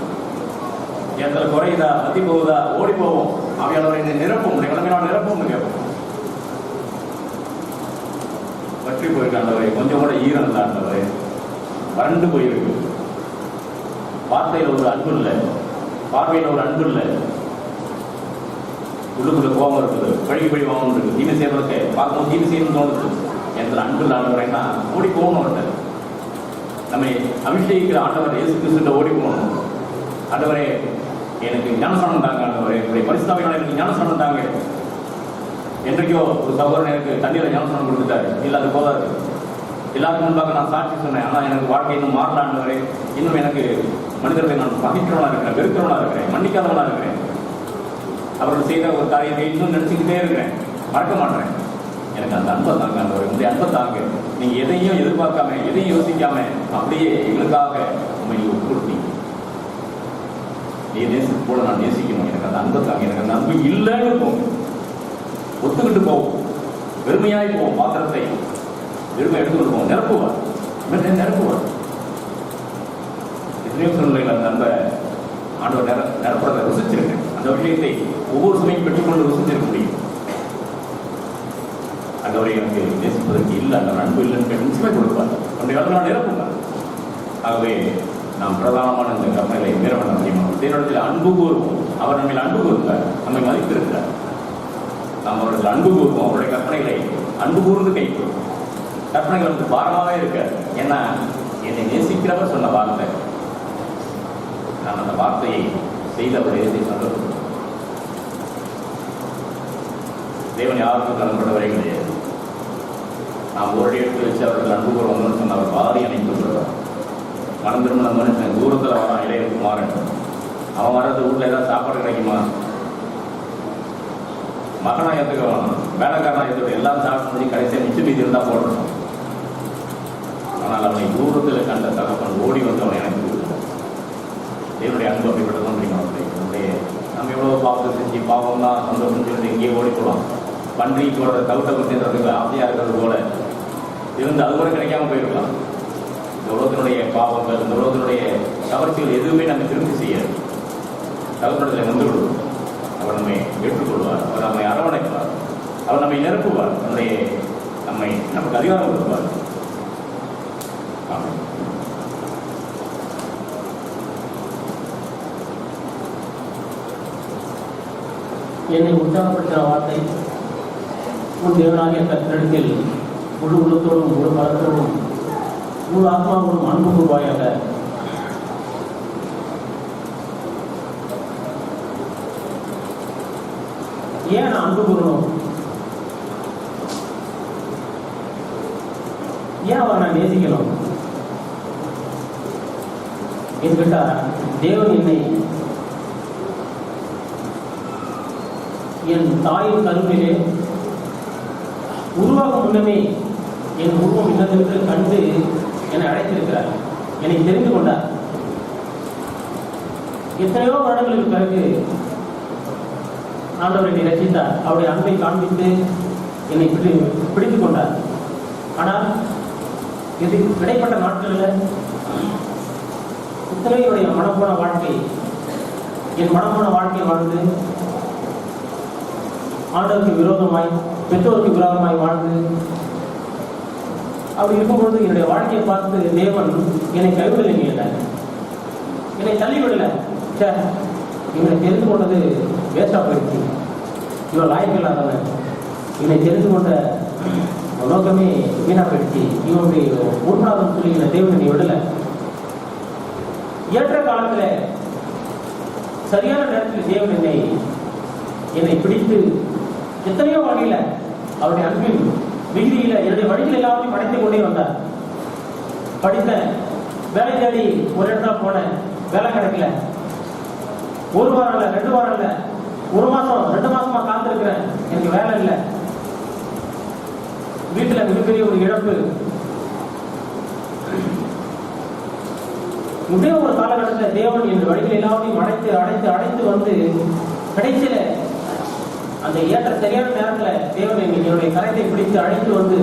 Speaker 2: எந்த குறையுதா, அத்தி போகுதா, ஓடி போவோம். அவையாளரை நிரப்பும், கிளம்பினால் நிரப்பும் கேட்போம். பற்றி போயிருக்காண்டவரை, கொஞ்சம் கூட ஈரம் இல்லாண்டவரை, வறண்டு போயிருக்கு. வார்த்தையில் ஒரு அன்பு இல்லை, பார்வையில் ஒரு அன்பு இல்லை, உள்ளுக்குள்ள கோபம் இருக்குது, பழி வாங்கணும் இருக்கு, தீமை செய்யறதுக்கு பார்க்கும்போது தீமை செய்யணும்னு தோணுது. எந்த அன்பு இல்லாதவரைன்னா ஓடி போகணும். அவர்கிட்ட நம்மை அபிஷேகிக்கிற ஆண்டவர் இயேசு கிறிஸ்துவிட்ட ஓடி போகணும். ஆண்டவரே எனக்கு ஞானஸ்நானம் தாங்க, ஆண்டவரே என்னுடைய பரிசுத்தாவினால் எனக்கு ஞானஸ்நானம் தாங்க. என்றைக்கோ ஒரு சகோதரன் எனக்கு தண்ணீரை ஞானஸ்நானம் கொடுத்துட்டாரு, இல்லை அது போதாது. எல்லாருக்கும் முன்பாக நான் சாட்சி சொன்னேன், ஆனால் எனக்கு வாழ்க்கை இன்னும் மாறல ஆண்டவரே, இன்னும் எனக்கு மனிதர்களை நான் பகிக்கிறவனாக இருக்கிறேன், வெறுக்கிறவனாக இருக்கிறேன், மன்னிக்காதவனாக இருக்கிறேன். அவர்கள் செய்த ஒரு காரியத்தை இன்னும் நினைச்சுக்கிட்டே இருக்கிறேன், மறக்க மாட்டேன். எனக்கு அந்த அன்பை தாங்க ஆண்டவரே, உங்களுடைய அன்பை தாங்க. நீங்க எதையும் எதிர்பார்க்காம, எதையும் யோசிக்காம அப்படியே எங்களுக்காக உண்மை உட்கொடுத்தீங்க. நீ நேசித்து போல நான் நேசிக்கணும், எனக்கு அந்த அன்பை தாங்க. எனக்கு அந்த அன்பு இல்லைன்னு போகும், ஒத்துக்கிட்டு போவோம், வெறுமையாய் போவோம், பாத்திரத்தை திரும்ப எடுத்துக்கொண்டு போவோம், நிரப்புவார், நிரப்புவார். எத்தனையோ சூழ்நிலைகள் அந்த அன்பை ஆண்டவர் நிரப்புறதை ருசிச்சிருக்கேன். அந்த விஷயத்தை ஒவ்வொரு சுமையும் பெற்றுக்கொண்டு ருசிச்சிருக்க முடியும். அந்தவரை எனக்கு நேசிப்பதற்கு இல்லை, அந்த அன்பு இல்லைன்னு நிச்சயமே கொடுப்பார். நம்முடைய வாழ்நாள் நிரப்புவார். ஆகவே நாம் பிரதானமான இந்த கற்பனைகளை மீறவண்ண முடியுமா? தேவனிடத்தில் அன்பு கூறுவோம். அவர் நம்மை அன்பு கூறுகிறார், நம்மை மதித்திருக்கிறார். நாம் அவர்கள் அன்பு கூறுவோம், அவருடைய கற்பனைகளை அன்பு கூர்ந்து கைப்பற்றும். கற்பனைகள் வந்து பாரமாகவே இருக்காது. ஏன்னா என்னை நேசிக்கிறவர் சொன்ன வார்த்தை, நான் அந்த வார்த்தையை செய்த அவருடைய சந்தோஷம். தேவன் யாருக்கும் நண்பட்டவரே கிடையாது. நாம் ஒரு எடுத்து வச்சு அவர்கள் அன்பு கூறுவோம்னு சொன்ன அவர் பாதி அணைத்து சொல்றார். மனம் திரும்பின மனுஷன் தூரத்தில் வரான், இளைய குமாரன். அவன் வர்றது வீட்டில் ஏதாவது சாப்பாடு கிடைக்குமா? மகனா ஏற்றுக்கலாம், வேலைக்காரனா ஏற்றுக்க, எல்லாம் சாப்பிட்டு முடிஞ்சு கடைசியாக மிச்சம் மீதி இருந்தால் போடணும். ஆனால் அவனை தூரத்தில் கண்ட தகப்பன் ஓடி வந்து அவனை இணைத்து கொடுத்தார். தேவனுடைய அன்பு அப்படிப்பட்டதான் முடியும். நம்முடைய நம்ம எவ்வளோ பாவத்தை செஞ்சு பாவம்னா சந்தோஷம் சொல்லி எங்கேயே ஓடி போகலாம். பன்றி போடுற தவிட்ட கொடுத்துறதுக்கு ஆசையாக இருக்கிறது போல இருந்து அது கூட கிடைக்காம போயிருக்கலாம். இந்த உலகத்தினுடைய பாவங்கள், இந்த உலகத்தினுடைய கவர்ச்சிகள் எதுவுமே நம்ம திருப்தி செய்யாது. தகப்பனத்தில் வந்து விடுவோம். அவர் நம்மை ஏற்றுக்கொள்வார், அவர் நம்மை அரவணைப்பார், அவர் நம்மை நிரப்புவார், நம்மை நமக்கு அதிகாரம் கொடுப்பார்.
Speaker 3: என்னை உற்சாகப்படுத்தின வார்த்தை, உன் தேவனாகிய கர்த்தரிடத்தில் முழு உள்ளத்தோடும் முழு பலத்தோடும் முழு ஆத்மாவோடும் அன்பு கூறுவாயாக. ஏன் நான் அன்பு கூறணும்? ஏன் அவரை நான் நேசிக்கணும்? என்கிட்ட தேவன் என்னை என் தாயின் கருவிலே உருவாகும் முன்னமே என் உருவம் இன்னதென்று கண்டு என்னை அழைத்திருக்கிறார், என்னை தெரிந்து கொண்டார். எத்தனையோ வருடங்களுக்கு பிறகு ஆண்டவர் என்னை ரசித்தார், அவருடைய அன்பை காண்பித்து என்னை பிடித்துக் கொண்டார். ஆனால் இது இடைப்பட்ட நாட்களில் இத்தனையுடைய மனப்போன வாழ்க்கை, என் மனப்போன வாழ்க்கை வாழ்ந்து ஆண்டவருக்கு விரோதமாய், பெற்றோருக்கு விரோதமாய் வாழ்ந்து, அப்படி இருக்கும்பொழுது என்னுடைய வாழ்க்கையை பார்த்து தேவன் என்னை கைவிடலைங்க, இல்லை என்னை தள்ளிவிடலை. இவனை தெரிந்து கொண்டது வேஸ்டாக போயிடுச்சு, இவன் லாயக்கில்லாதவன், இவனை தெரிந்து கொண்ட நோக்கமே வீணாக போயிடுச்சு, இவனுடைய உருப்படாதன்னு சொல்லி என்னை தேவன் என்னை விடலை. ஏற்ற காலத்தில் சரியான நேரத்தில் தேவன் என்னை பிடித்து எத்தனையோ வகையில் அவருடைய அன்பின் விகிதியில என்னுடைய வழிகள் எல்லாத்தையும் படைத்துக் கொண்டே வந்தார். படித்தேன், வேலை தேடி ஒரு இடத்துல போனேன், வேலை கிடைக்கல. ஒரு வாரம் இல்லை, 2 வாரம் இல்லை, 1 மாசம் 2 மாசமா காத்திருக்கிறேன், எனக்கு வேலை இல்லை. வீட்டுல மிகப்பெரிய ஒரு இழப்பு. இப்படியே ஒரு காலகட்டத்தில் தேவன் என் வழிகள் எல்லாத்தையும் அடைத்து வந்து கடைசியில அந்த ஏற்ற சரியான நேரத்தில் தேவன் என்னுடைய கரத்தை பிடித்து அழைத்து வந்து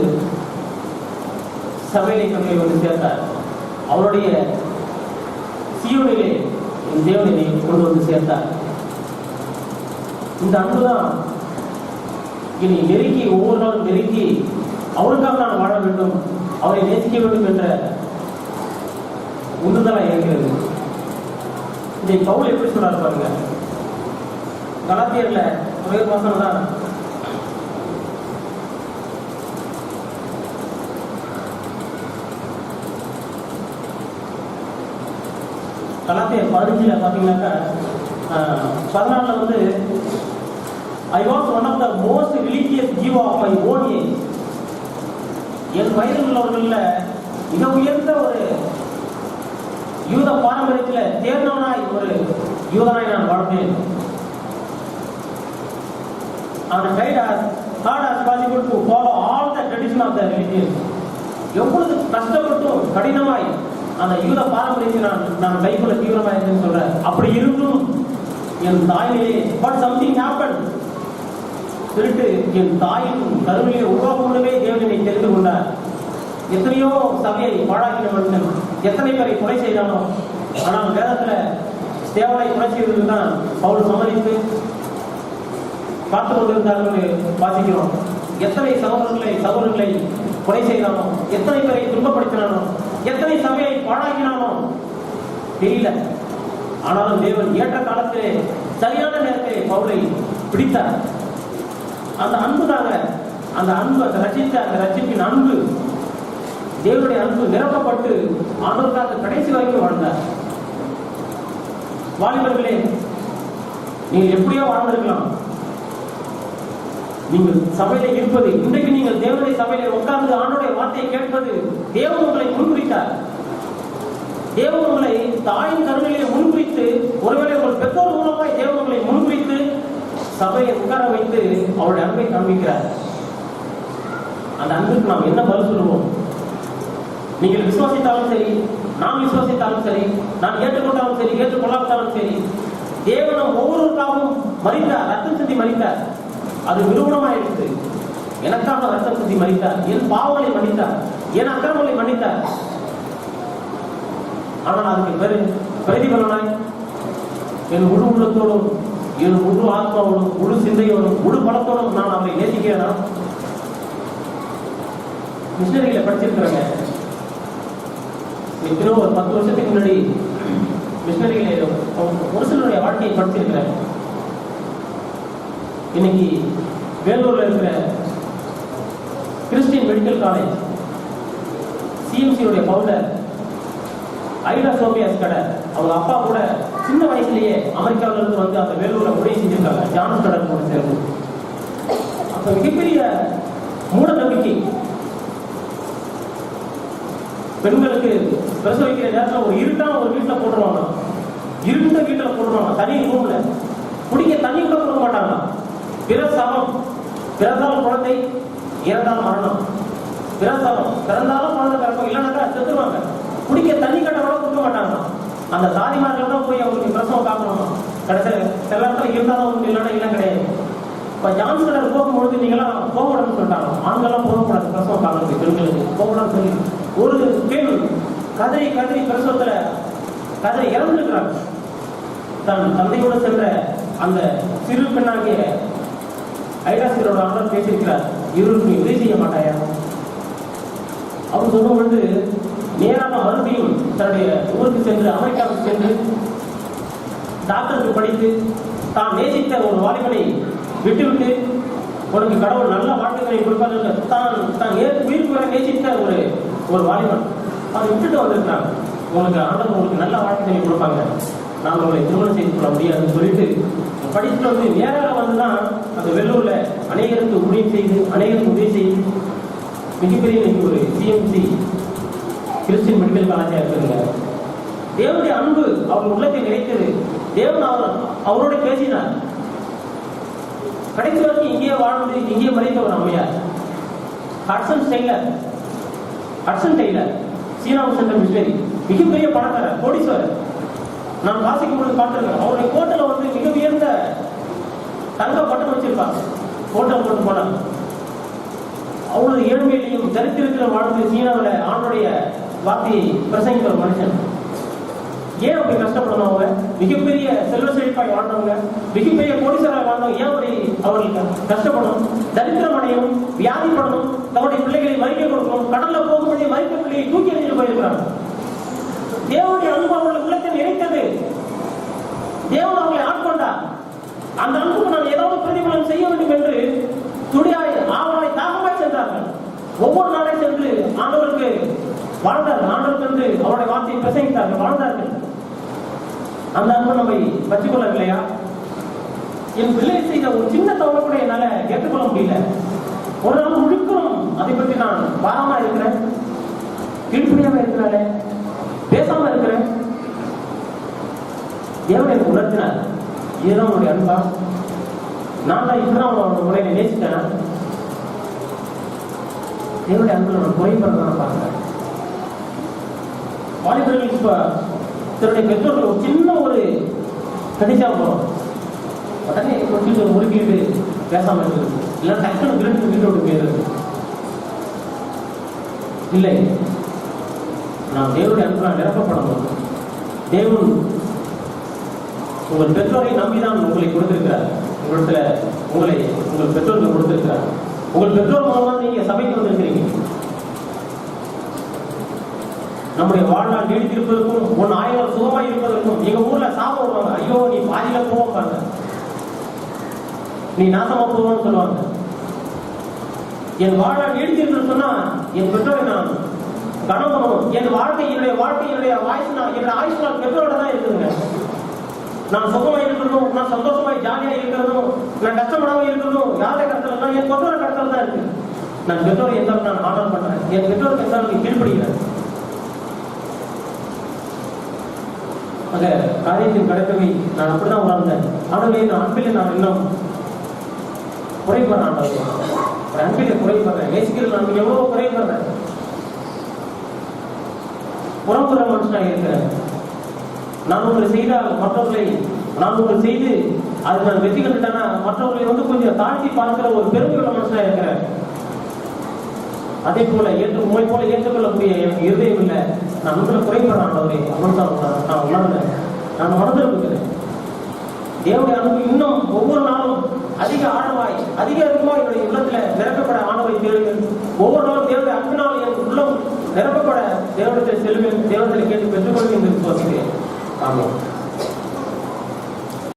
Speaker 3: சபையிலே கொண்டு வந்து சேர்த்தார். அவருடைய சீயோனிலே என் தேவன் என்னை கொண்டு வந்து சேர்த்தார். இந்த அன்புதான் இனி நெருக்கி, ஒவ்வொரு நாளும் நெருக்கி அவருக்காக நான் வாழ வேண்டும், அவரை நேசிக்க வேண்டும் என்ற உந்துதலாக இருக்கிறது. இதை பவுல் எப்படி சொல்றாரு பாருங்க. கலாத்தியர்ல ஒரே வசனம் தான், கலாத்தியர் 15 பார்த்தீங்கன்னாக்கா 14 வந்து I was one of the most religious Jew of my own age. என் வயதில் உள்ளவர்கள மிக உயர்ந்த ஒரு யூத பாரம்பரியத்தில் தேர்ந்தவனாய் ஒரு யூதனாய் நான் வாழ்ந்தேன். And tried as hard as possible to follow all the tradition of the religion. எவ்வளவு கஷ்டப்பட்டும் கடினமாய் அந்த யூத பாரம்பரியத்தை நான் கைக்குள்ள தீவிரமாக இருக்குன்னு சொல்றேன். அப்படி இருந்தும் என் தாயிலே பட் சம்திங் ஹேப்பன். திருட்டு என் தாயின் கருவிலே உருவாக்குள்ளவே தேவனை தெரிந்து கொண்டார். எத்தனையோ சபையை பாழாக்கின மனுஷன், எத்தனை பேரை கொலை செய்தானோ. ஆனால் வேதத்துல தேவனை கொலை செய்வதற்கு தான் பவுல் சம்மதித்து பார்த்து கொண்டிருந்தார்கள் வாசிக்கிறோம். எத்தனை சகோதரர்களை கொலை செய்தானோ, எத்தனை பேரை துன்பப்படுத்தினானோ, எத்தனை சபையை பாழாக்கினானோ தெரியல. ஆனாலும் தேவன் ஏற்ற காலத்திலே சரியான நேரத்திலே பவுலை பிடித்தார். அந்த அன்பு தாங்க, அந்த அன்பு, அந்த ரட்சிப்பின் அன்பு, தேவனுடைய அன்பு நிரப்பப்பட்டு ஆண்டவருக்காக கடைசி வரைக்கும் வாழ்ந்தார். வாலிபர்களே, நீங்க எப்படியோ வாழ்ந்திருக்கலாம். நீங்கள் சபையில இருப்பது, இன்றைக்கு நீங்கள் தேவனுடைய சபையில உட்கார்ந்து ஆண்டோடைய வார்த்தையை கேட்பது, தேவன் உங்களை முன்குறித்தார். தேவன் உங்களை தாயின் கருணையிலே முன்குறித்து, ஒருவேளை உங்கள் பெற்றோர் மூலமாய் தேவன் உங்களை முன்குறித்து சபையை உட்கார வைத்து அவருடைய அன்பை காண்பிக்கிறார். அந்த அன்புக்கு நாம் என்ன பதில் சொல்லுவோம்? நீங்கள் விசுவாசித்தாலும் சரி, நான் விசுவாசித்தாலும் சரி, நான் ஏற்றுக்கொண்டாலும் சரி, ஏற்றுக்கொள்ளாவிட்டாலும் சரி, தேவனும் ஒவ்வொருவருக்காகவும் மரித்தார், ரத்தம் சிந்தி மரித்தார். அது நிரூபணமாயிருக்கு. எனக்காக ரத்தம் சிந்தி மரித்தார், என் பாவங்களை மன்னித்தார், என் அக்கிரமங்களை மன்னித்தார். ஆனால் அதுக்கு பிரதிபலனாய் என் முழு உள்ளத்தோடும், என் முழு ஆத்மாவோடும், முழு சிந்தையோடும், முழு பலத்தோடும் நான் அவரை நேசிக்கிறேனா? மிஷனரிகளை படிச்சிருக்கிறாங்க. இன்னும் ஒரு 10 வருஷத்துக்கு முன்னாடி மிஷனரிகளை ஒரு சிலருடைய வாழ்க்கையை படிச்சிருக்கிறேன். இன்னைக்கு வேலூர்ல இருக்கிற கிறிஸ்டியன் மெடிக்கல் காலேஜ் சிஎம்சியுடைய பவுண்டர் ஐடா சோபியாஸ் கடை, அவங்க அப்பா கூட சின்ன வயசுலயே அமெரிக்காவில இருந்து வந்து அந்த வேலூர்ல உதவி செஞ்சிருக்காங்க, ஜான் கடல் கூட சேர்ந்து. அப்ப மிகப்பெரிய மூட நம்பிக்கை. பெண்களுக்கு பிரசவிக்கிற நேரத்தில் ஒரு இருட்டான ஒரு வீட்டில் போட்டுருவாங்க, இருண்ட வீட்டில் போட்டுருவாங்க, தனி ரூம்ல குடிக்க தண்ணி கூட கொடுக்க மாட்டாங்க. பிரசவம், பிறந்தாலும் குழந்தை, இறந்தாலும் மரணம். பிரசவம், பிறந்தாலும் குழந்தை பிறக்கும், இல்லைனாக்கா செத்துருவாங்க. குடிக்க தண்ணி கட்ட கூட கொடுக்க மாட்டாங்க. அந்த தாதிமார்கள் தான் போய் அவங்களுக்கு பிரசவம் பார்க்கணும். கடைசியில் சில இடத்துல இருந்தாலும் ஒன்று, இல்லைன்னா இல்லை கிடையாது. இப்போ ஜான்ஸ் கடல் போகும்பொழுது நீங்களாம் போகக்கூடாதுன்னு சொல்லிட்டாங்க. ஆண்கள்லாம் போகக்கூடாது பிரசவம் பார்க்கறதுக்கு, பெண்களுக்கு போகக்கூடாதுன்னு சொல்லி ஒரு பெண் கதறி பிரசவத்துல கதறி இறந்துருக்கிறாங்க. தன் தந்தையோடு சென்ற அந்த சிறு பெண்ணாகிய ஐடாசியரோட ஆண்டவர் பேசியிருக்கிறார், இவருக்கு நீ உதவி செய்ய மாட்டாயா? அவர் சொல்லும் பொழுது நேராக மறுபடியும் தன்னுடைய ஊருக்கு சென்று, அமெரிக்காவுக்கு சென்று டாக்டருக்கு படித்து தான் நேசித்த ஒரு வாலிபனை விட்டுவிட்டு, உனக்கு கடவுள் நல்ல வாழ்க்கைகளை கொடுப்பாங்க, தான் உயிருக்கு வரை நேசித்த ஒரு வாலிபன் அதை விட்டுட்டு வந்திருக்கிறாங்க. உங்களுக்கு ஆண்டவர் உங்களுக்கு நல்ல வாழ்க்கையை கொடுப்பாங்க, நான் உங்களை திருமணம் செய்து கொள்ள முடியாதுன்னு சொல்லிட்டு படிச்சுட்டு வந்து நேராக வந்துதான் அந்த வெள்ளூர்ல அநேகருக்கு ஊழியம் செய்து, அநேகருக்கு உதவி செய்து மிகப்பெரிய ஒரு சிஎம்சி கிறிஸ்டியன் மெடிக்கல் காலேஜா இருக்குதுங்க. தேவனுடைய அன்பு அவர் உள்ளத்தை நிறைத்தது. தேவன் அவரோட பேசினார். கடைசி வரைக்கும் இங்கேயே வாழ்ந்து இங்கேயே மறைந்த ஒரு அம்மையார் ஹட்சன் டெய்லர், சீனாவு சென்ற மிஷனரி, மிகப்பெரிய பணக்காரர், கோடீஸ்வரர். நான் வாசிக்கும் பொழுது பார்த்திருக்கேன். அவருடைய கோட்டையில வந்து மிக உயர்ந்த தங்க பட்டம் வச்சிருப்பாங்க. கோட்டை போட்டு போனாங்க. அவ்வளவு ஏழ்மையிலையும் தரித்திரத்தில் வாழ்ந்து சீனாவில் ஆண்டுடைய வார்த்தையை பிரசங்கிக்கிற ஒரு மனுஷன். ஏன் அப்படி கஷ்டப்படணும்? அவங்க மிகப்பெரிய செல்வ செழிப்பாய் வாழ்ந்தவங்க, மிகப்பெரிய கோடீஸ்வரராக வாழ்ந்தவங்க, ஏன் அவர்களுக்கு கஷ்டப்படணும்? தரித்திரம் அடையும், வியாதிப்படணும், தன்னுடைய பிள்ளைகளை மறிக்க கொடுக்கணும், கடல்ல போகும்போதே மறிக்க பிள்ளையை தூக்கி எறிஞ்சிட்டு போயிருக்கிறாங்க. தேவனுடைய அன்பு அவர்கள் உள்ளத்தை நிறைத்தது. தேவன் அவர்களை ஆட்கொண்டார். அந்த அன்புக்கு நான் ஏதாவது பிரதிபலன் செய்ய வேண்டும் என்று துடியாய் ஆவலாய் தாகமாய் சென்றார்கள். ஒவ்வொரு நாளை சென்று ஆண்டவருக்கு வாழ்ந்தார்கள். ஆண்டவருக்கு என்று அவருடைய வார்த்தையை பிரசங்கித்தார்கள், வாழ்ந்தார்கள். அந்த அன்பு நம்மை பற்றிக்கொள்ளவில்லையா? என் பிள்ளை செய்த ஒரு சின்ன தவறு கூட என்னால ஏற்றுக்கொள்ள முடியல. ஒரு நாள் முழுக்கும் அதை பற்றி நான் பாரமா இருக்கிறேன், கீழ்ப்படியாம இருக்கிறாளே, பேசாம இருக்கிறேன். தேவன் எனக்கு உணர்த்தினார், இதுதான் உன்னுடைய அன்பா? நான் தான் இப்பதான் அவனோட முறையை நேசித்தேன். தேவனுடைய அன்பு நம்ம குறைபடுறத நான் பார்க்கிறேன். வாலிபர்கள் இப்ப தன்னுடைய பெற்றோர்கள் ஒரு சின்ன ஒரு கடிச்சா போறோம், உடனே கொஞ்சம் முறுக்கிட்டு பேசாம இருக்குது, இல்லை டக்குனு வீட்டு விட்டு போயிடுறது. இல்லை, நாம் தேவனுடைய அன்பினால் நிரப்பப்படணும். தேவன் உங்கள் பெற்றோரை நம்பிதான் உங்களை கொடுத்திருக்கிறார். உங்களிடத்துல உங்கள் பெற்றோர்கள் கொடுத்திருக்கிறார். உங்கள் பெற்றோர் மூலமா நீங்க சபைக்கு வந்திருக்கிறீங்க. நம்முடைய வாழ்நாள் நீடித்திருப்பதற்கும் உன் ஆயுள் சுகமாய் இருப்பதற்கும் எங்க ஊர்ல சாபம் வருவாங்க. ஐயோ நீ பாதியில போவாங்க, நீ நாசமா போவான்னு சொல்லுவாங்க. என் வாழ்நாள் நீடித்திருக்குன்னு சொன்னா என் பெற்றோரை நான் கனம் பண்ணணும். என்னுடைய வாழ்க்கை என்னுடைய ஆயுஷ் நாள் பெற்றோரோட தான் இருக்குதுங்க. நான் சுகமா இருக்கிறதும், நான் சந்தோஷமாய் ஜாலியா இருக்கிறதும், நான் கஷ்டப்படாம இருக்கிறதும் யாருடைய கஷ்டம் என் பெற்றோர கஷ்டம் தான் இருக்கு. நான் பெற்றோரை எந்த நான் ஆர்டர் பண்றேன், என் பெற்றோருக்கு எந்த கீழ்படுகிறேன். ஆக காரியத்தின் கிடைத்தவை நான் அப்படிதான் உணர்ந்தேன். ஆனவே நான் அன்பிலே நான் இன்னும் குறைபடுறேன். அன்பிலே குறைபடுறேன். நேசிக்கிறது நான் எவ்வளவு குறைபடுறேன். புறம்புற மனுஷனாக இருக்கிறேன். நான் ஒன்று செய்தால் மற்றவர்களை நான் ஒன்று செய்து அது நான் வெற்றி கண்டுட்டேன்னா மற்றவர்களை கொஞ்சம் தாழ்த்தி பார்க்கிற ஒரு பெருமையுள்ள மனுஷனாக இருக்கிறேன். அதே போல உண்மை போல ஏற்றுக்கொள்ளக்கூடிய எனக்கு இருதயம் இல்லை. நான் உங்களை குறைபடுறேன். அப்படின்னு நான் உணர்ந்தேன். நான் உணர்ந்திருக்கிறேன். தேவனுடைய அன்பு இன்னும் ஒவ்வொரு நாளும் அதிக ஆழமாய் அதிகமாக என்னுடைய உள்ளத்துல நிரப்பப்பட ஆணவை தேடுவேன். ஒவ்வொரு நாளும் தேவனுடைய அன்பினால் என் உள்ளம் நிரப்பப்பட தேவனத்தில் செல்வேன். தேவனத்தில் கேட்டு பெற்றுக்கொள்வேன் என்று விசுவாசிக்கிறேன். ஆமாம்.